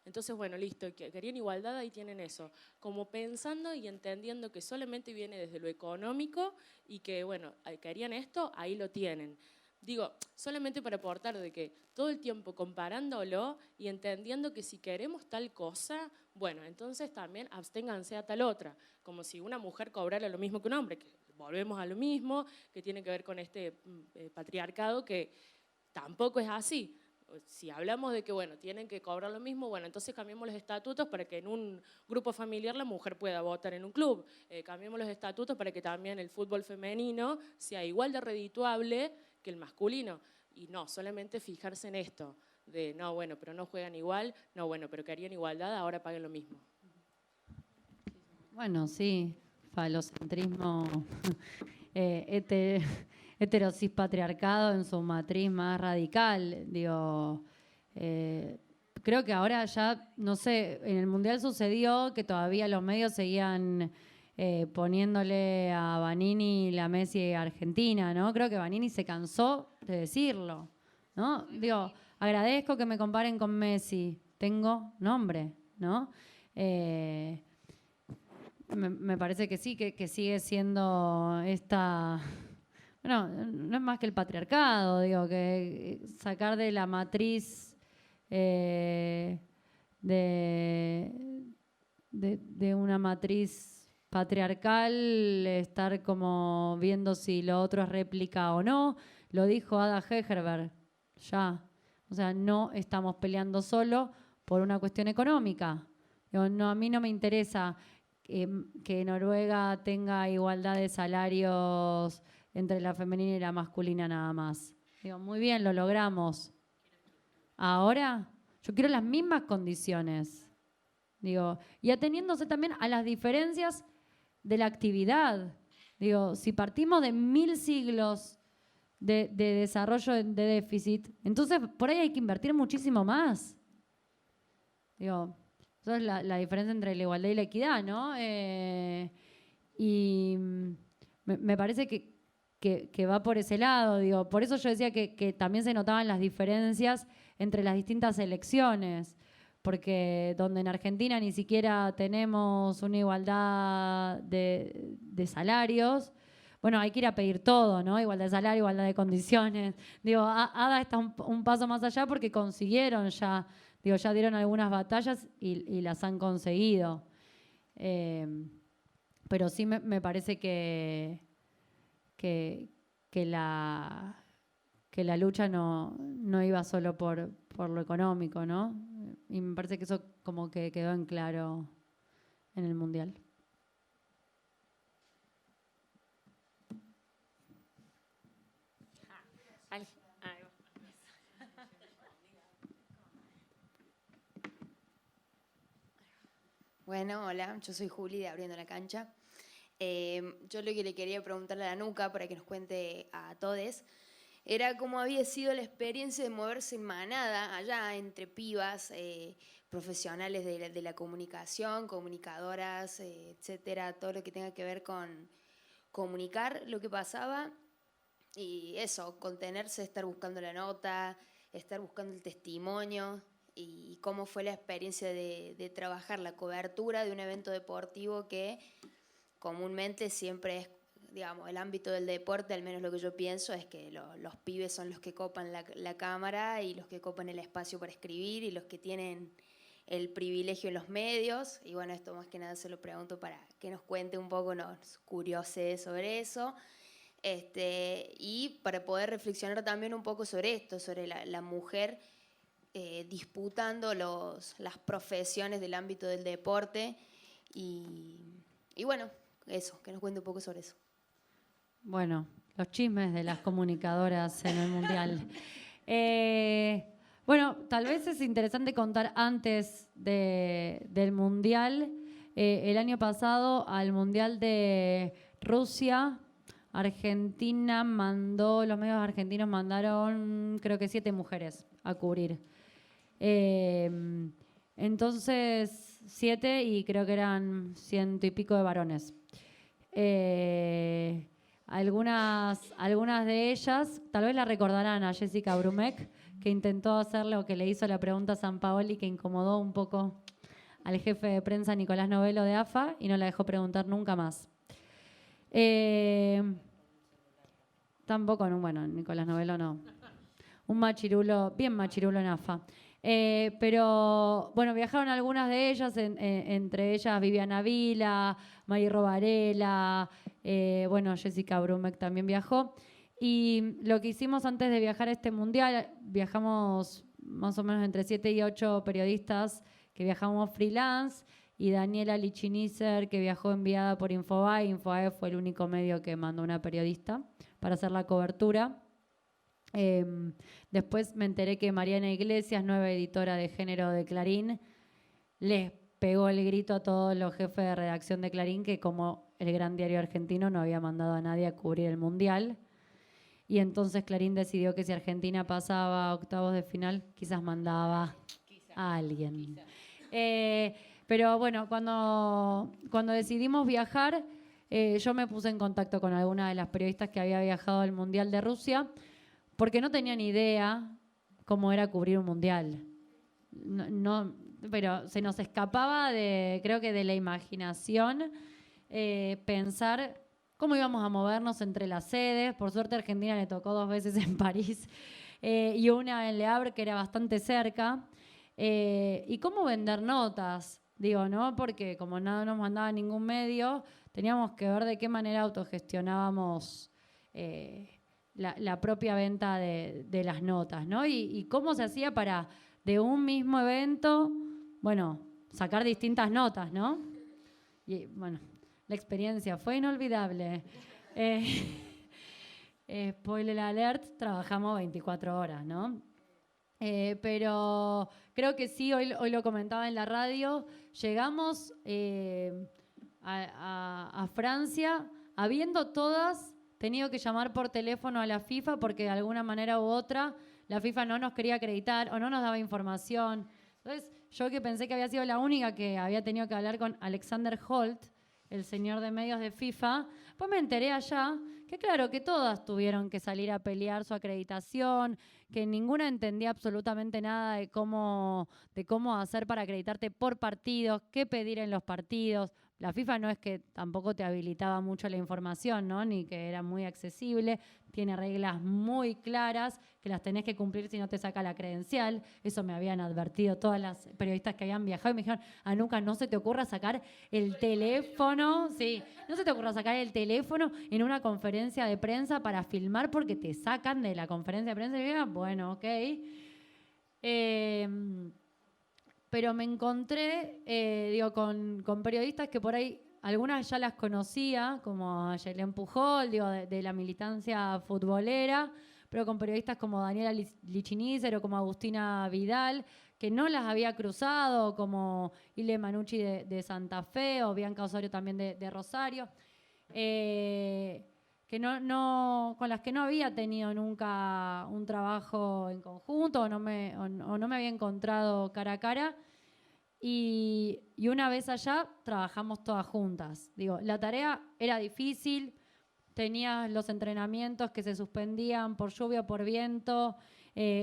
Entonces, bueno, listo, querían igualdad, ahí tienen eso. Como pensando y entendiendo que solamente viene desde lo económico y que, bueno, querían esto, ahí lo tienen. Digo, solamente para aportar de que todo el tiempo comparándolo y entendiendo que si queremos tal cosa, bueno, entonces también absténganse a tal otra. Como si una mujer cobrara lo mismo que un hombre, que volvemos a lo mismo, que tiene que ver con este patriarcado que tampoco es así. Si hablamos de que, bueno, tienen que cobrar lo mismo, bueno, entonces cambiemos los estatutos para que en un grupo familiar la mujer pueda votar en un club. Cambiemos los estatutos para que también el fútbol femenino sea igual de redituable que el masculino. Y no, solamente fijarse en esto, de no, bueno, pero no juegan igual, no, bueno, pero querían igualdad, ahora paguen lo mismo. Bueno, sí, falocentrismo, heterosis patriarcado en su matriz más radical. Digo, creo que ahora ya, no sé, en el Mundial sucedió que todavía los medios seguían poniéndole a Vanini la Messi Argentina, ¿no? Creo que Vanini se cansó de decirlo, ¿no? Digo, agradezco que me comparen con Messi, tengo nombre, ¿no? Me parece que sí, que sigue siendo esta... Bueno, no es más que el patriarcado, digo, que sacar de la matriz de una matriz patriarcal, estar como viendo si lo otro es réplica o no. Lo dijo Ada Hegerberg, ya. O sea, no estamos peleando solo por una cuestión económica. Digo, no, a mí no me interesa que Noruega tenga igualdad de salarios entre la femenina y la masculina nada más. Digo, muy bien, lo logramos. Ahora, yo quiero las mismas condiciones. Digo, y ateniéndose también a las diferencias de la actividad. Digo, si partimos de 1000 siglos de desarrollo de déficit, entonces por ahí hay que invertir muchísimo más. Digo, eso es la diferencia entre la igualdad y la equidad, ¿no? Y me parece que va por ese lado. Digo, por eso yo decía que también se notaban las diferencias entre las distintas selecciones, porque donde en Argentina ni siquiera tenemos una igualdad de salarios, bueno, hay que ir a pedir todo, ¿no? Igualdad de salario, igualdad de condiciones. Digo, ADA está un paso más allá porque consiguieron ya, digo, ya dieron algunas batallas y las han conseguido. Pero sí me parece que la lucha no iba solo por lo económico, ¿no? Y me parece que eso como que quedó en claro en el Mundial. Bueno, hola, yo soy Juli de Abriendo la Cancha. Yo lo que le quería preguntarle a la Nuca para que nos cuente a todos era cómo había sido la experiencia de moverse en manada allá entre pibas, profesionales de la comunicación, comunicadoras, etcétera, todo lo que tenga que ver con comunicar lo que pasaba y eso, contenerse, estar buscando la nota, estar buscando el testimonio y cómo fue la experiencia de trabajar la cobertura de un evento deportivo que comúnmente siempre es, digamos, el ámbito del deporte, al menos lo que yo pienso, es que los pibes son los que copan la cámara y los que copan el espacio para escribir y los que tienen el privilegio en los medios. Y bueno, esto más que nada se lo pregunto para que nos cuente un poco, nos curiose sobre eso. Y para poder reflexionar también un poco sobre esto, sobre la mujer disputando las profesiones del ámbito del deporte. Y bueno, eso, que nos cuente un poco sobre eso. Bueno, los chismes de las comunicadoras en el Mundial. Bueno, tal vez es interesante contar antes del Mundial. El año pasado, al Mundial de Rusia, los medios argentinos mandaron, creo que 7 mujeres a cubrir. Entonces, 7 y creo que eran 100 y pico de varones. Algunas de ellas, tal vez la recordarán a Jessica Brumek, que intentó hacerle o que le hizo la pregunta a Sampaoli que incomodó un poco al jefe de prensa Nicolás Novello de AFA y no la dejó preguntar nunca más. Tampoco, bueno, Nicolás Novello no. Un machirulo, bien machirulo en AFA. Pero bueno, viajaron algunas de ellas, entre ellas Viviana Vila, Mariro Varela, bueno, Jessica Brumek también viajó. Y lo que hicimos antes de viajar a este mundial, viajamos más o menos entre 7 y 8 periodistas que viajamos freelance y Daniela Lichinizer que viajó enviada por Infobae. Infobae fue el único medio que mandó una periodista para hacer la cobertura. Después me enteré que Mariana Iglesias, nueva editora de género de Clarín, les pegó el grito a todos los jefes de redacción de Clarín que como el gran diario argentino no había mandado a nadie a cubrir el Mundial. Y entonces Clarín decidió que si Argentina pasaba a octavos de final, quizás mandaba a alguien. Pero bueno, cuando decidimos viajar, yo me puse en contacto con alguna de las periodistas que había viajado al Mundial de Rusia, porque no tenía ni idea cómo era cubrir un mundial. Pero se nos escapaba creo que de la imaginación pensar cómo íbamos a movernos entre las sedes. Por suerte a Argentina le tocó 2 veces en París y una en Le Havre, que era bastante cerca. Y cómo vender notas, digo, ¿no? Porque como nada nos mandaba ningún medio, teníamos que ver de qué manera autogestionábamos la propia venta de las notas, ¿no? Y cómo se hacía para, de un mismo evento, bueno, sacar distintas notas, ¿no? Y bueno, la experiencia fue inolvidable. Spoiler alert, trabajamos 24 horas, ¿no? Pero creo que sí, hoy lo comentaba en la radio, llegamos a Francia habiendo todas tenido que llamar por teléfono a la FIFA porque de alguna manera u otra la FIFA no nos quería acreditar o no nos daba información. Entonces yo que pensé que había sido la única que había tenido que hablar con Alexander Holt, el señor de medios de FIFA. Pues me enteré allá que claro, que todas tuvieron que salir a pelear su acreditación, que ninguna entendía absolutamente nada de cómo hacer para acreditarte por partidos, qué pedir en los partidos. La FIFA no es que tampoco te habilitaba mucho la información, ¿no? Ni que era muy accesible. Tiene reglas muy claras que las tenés que cumplir si no te saca la credencial. Eso me habían advertido todas las periodistas que habían viajado y me dijeron, Anuka, no se te ocurra sacar el teléfono, sí, no se te ocurra sacar el teléfono en una conferencia de prensa para filmar porque te sacan de la conferencia de prensa. Y yo, bueno, ok. Pero me encontré, con periodistas que por ahí, algunas ya las conocía, como a Yelén Pujol, de la militancia futbolera, pero con periodistas como Daniela Lichinícer o como Agustina Vidal, que no las había cruzado, como Ile Manucci de Santa Fe o Bianca Osorio también de Rosario, con las que no había tenido nunca un trabajo en conjunto o no me había encontrado cara a cara. Y una vez allá trabajamos todas juntas. La tarea era difícil, tenías los entrenamientos que se suspendían por lluvia o por viento,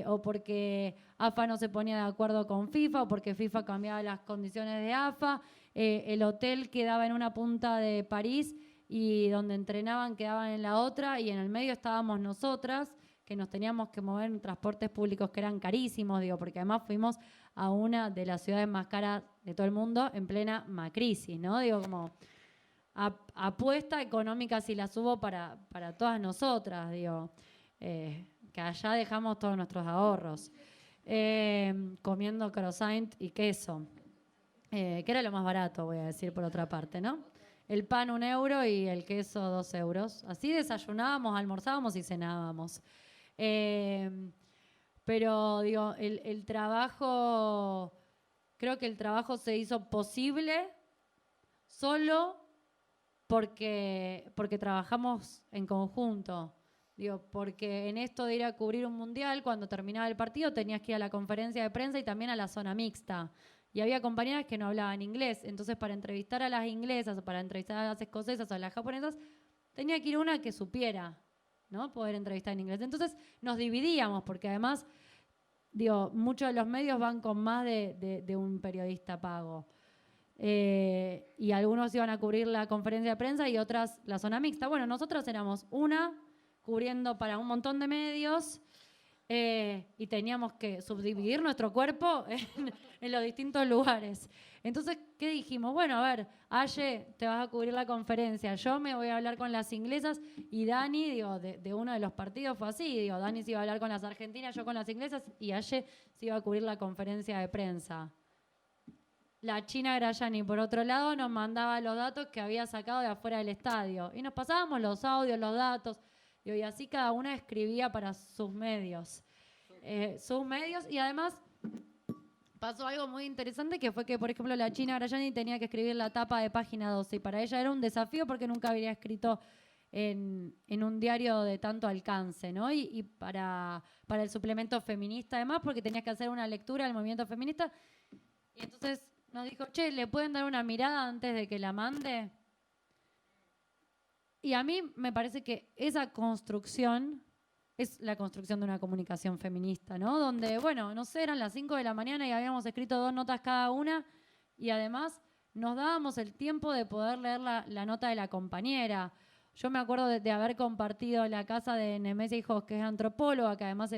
o porque AFA no se ponía de acuerdo con FIFA, o porque FIFA cambiaba las condiciones de AFA. El hotel quedaba en una punta de París y donde entrenaban quedaban en la otra, y en el medio estábamos nosotras, que nos teníamos que mover en transportes públicos que eran carísimos, porque además fuimos a una de las ciudades más caras de todo el mundo en plena macrisis, ¿no? Como apuesta económica si las hubo para todas nosotras, que allá dejamos todos nuestros ahorros, comiendo croissant y queso, que era lo más barato, voy a decir por otra parte, ¿no? El pan 1 euro y el queso 2 euros. Así desayunábamos, almorzábamos y cenábamos. Pero el trabajo, creo que el trabajo se hizo posible solo porque trabajamos en conjunto. Porque en esto de ir a cubrir un mundial, cuando terminaba el partido tenías que ir a la conferencia de prensa y también a la zona mixta. Y había compañeras que no hablaban inglés. Entonces, para entrevistar a las inglesas o para entrevistar a las escocesas o a las japonesas, tenía que ir una que supiera, ¿no? Poder entrevistar en inglés. Entonces, nos dividíamos, porque además, muchos de los medios van con más de un periodista pago. Y algunos iban a cubrir la conferencia de prensa y otras la zona mixta. Bueno, nosotros éramos una cubriendo para un montón de medios, y teníamos que subdividir nuestro cuerpo en los distintos lugares. Entonces, ¿qué dijimos? Bueno, a ver, Aye, te vas a cubrir la conferencia, yo me voy a hablar con las inglesas, y Dani, de uno de los partidos fue así, Dani se iba a hablar con las argentinas, yo con las inglesas, y Aye se iba a cubrir la conferencia de prensa. La China Grayani, por otro lado, nos mandaba los datos que había sacado de afuera del estadio, y nos pasábamos los audios, los datos, y así cada una escribía para sus medios. Y además pasó algo muy interesante, que fue que, por ejemplo, la China Grayani tenía que escribir la tapa de Página 12, y para ella era un desafío porque nunca había escrito en un diario de tanto alcance, ¿no? Y para el suplemento feminista, además, porque tenías que hacer una lectura del movimiento feminista. Y entonces nos dijo, che, ¿le pueden dar una mirada antes de que la mande? Y a mí me parece que esa construcción es la construcción de una comunicación feminista, ¿no? Donde, bueno, no sé, eran las 5 de la mañana y habíamos escrito 2 notas cada una, y además nos dábamos el tiempo de poder leer la nota de la compañera. Yo me acuerdo de haber compartido la casa de Nemesia Hijos, que es antropóloga, que además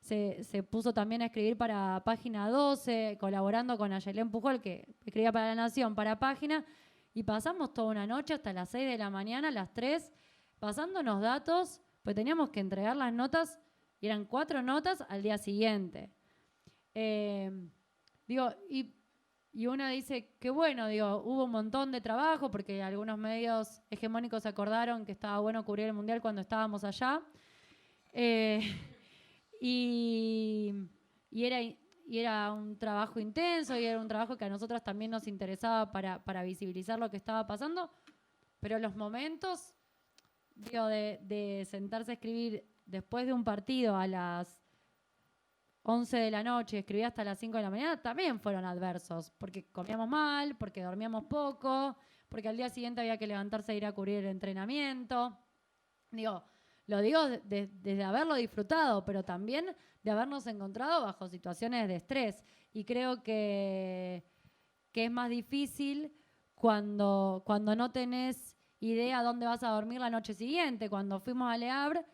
se puso también a escribir para Página 12, colaborando con Ayelén Pujol, que escribía para La Nación, para Página. Y pasamos toda una noche hasta las 6 de la mañana, las 3, pasándonos datos, pues teníamos que entregar las notas, y eran 4 notas al día siguiente. Y uno dice que bueno, hubo un montón de trabajo, porque algunos medios hegemónicos acordaron que estaba bueno cubrir el Mundial cuando estábamos allá. Y era un trabajo intenso, y era un trabajo que a nosotras también nos interesaba para visibilizar lo que estaba pasando, pero los momentos de sentarse a escribir después de un partido a las 11 de la noche, escribir hasta las 5 de la mañana, también fueron adversos, porque comíamos mal, porque dormíamos poco, porque al día siguiente había que levantarse e ir a cubrir el entrenamiento. Digo, lo digo desde haberlo disfrutado, pero también de habernos encontrado bajo situaciones de estrés. Y creo que es más difícil cuando no tenés idea dónde vas a dormir la noche siguiente. Cuando fuimos a Le Havre,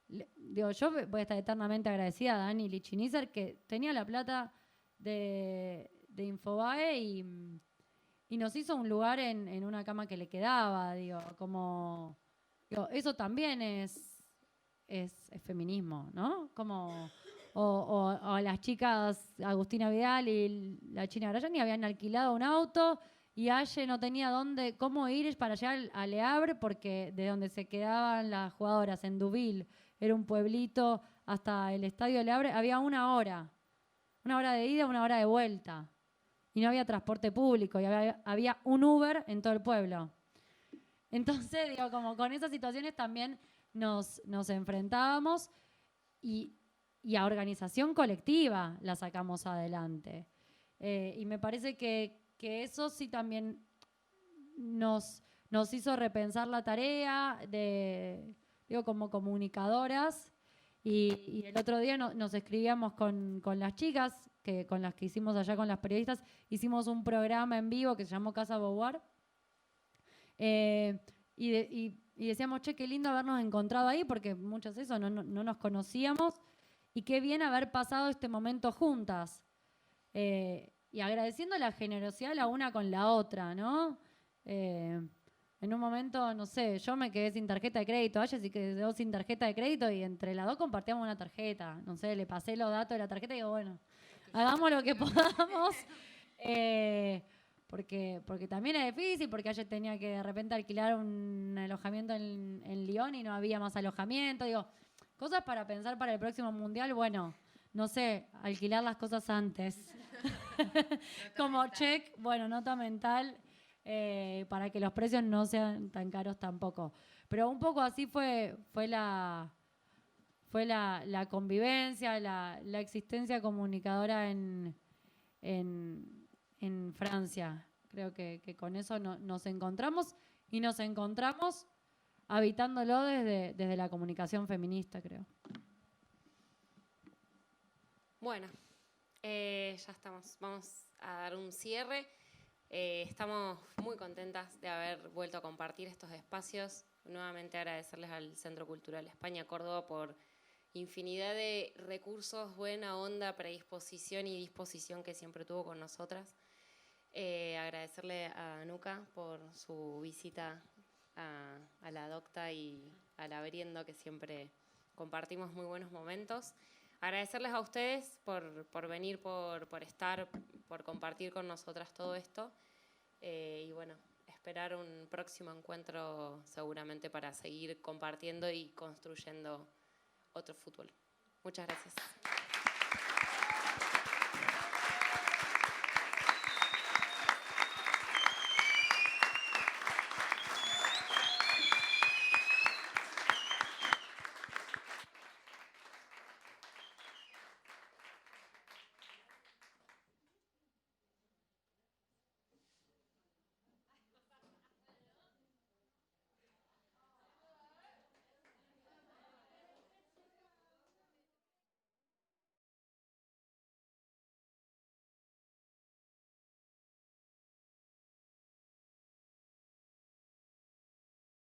digo, yo voy a estar eternamente agradecida a Dani Lichinizer, que tenía la plata de Infobae y nos hizo un lugar en una cama que le quedaba. Digo, eso también es feminismo, ¿no? Como, o las chicas Agustina Vidal y la China Brayani habían alquilado un auto y Aye no tenía cómo ir para llegar a Le Havre, porque de donde se quedaban las jugadoras, en Deauville, era un pueblito, hasta el estadio de Le Havre, había una hora de ida, una hora de vuelta, y no había transporte público, y había un Uber en todo el pueblo. Entonces, digo, como con esas situaciones también nos enfrentábamos y a organización colectiva la sacamos adelante. Y me parece que eso sí también nos hizo repensar la tarea como comunicadoras. Y el otro día nos escribíamos con las chicas, con las que hicimos allá con las periodistas, hicimos un programa en vivo que se llamó Casa Beauvoir. Y decíamos, che, qué lindo habernos encontrado ahí, porque muchas de eso no nos conocíamos, y qué bien haber pasado este momento juntas. Y agradeciendo la generosidad la una con la otra, ¿no? En un momento, no sé, yo me quedé sin tarjeta de crédito, ella sí quedó sin tarjeta de crédito, y entre las dos compartíamos una tarjeta. No sé, le pasé los datos de la tarjeta y digo, bueno, hagamos lo que podamos. Porque también es difícil, porque ayer tenía que de repente alquilar un alojamiento en Lyon y no había más alojamiento. Digo, cosas para pensar para el próximo mundial, bueno, no sé, alquilar las cosas antes. Como check, bueno, nota mental, para que los precios no sean tan caros tampoco. Pero un poco así fue la convivencia, la existencia comunicadora en Francia. Creo que con eso nos encontramos, y nos encontramos habitándolo desde la comunicación feminista, creo. Bueno, ya estamos. Vamos a dar un cierre. Estamos muy contentas de haber vuelto a compartir estos espacios. Nuevamente agradecerles al Centro Cultural España Córdoba por infinidad de recursos, buena onda, predisposición y disposición que siempre tuvo con nosotras. Agradecerle a Nuka por su visita a la Docta y a la Abriendo, que siempre compartimos muy buenos momentos. Agradecerles a ustedes por venir, por estar, por compartir con nosotras todo esto. Y bueno, esperar un próximo encuentro seguramente para seguir compartiendo y construyendo otro fútbol. Muchas gracias.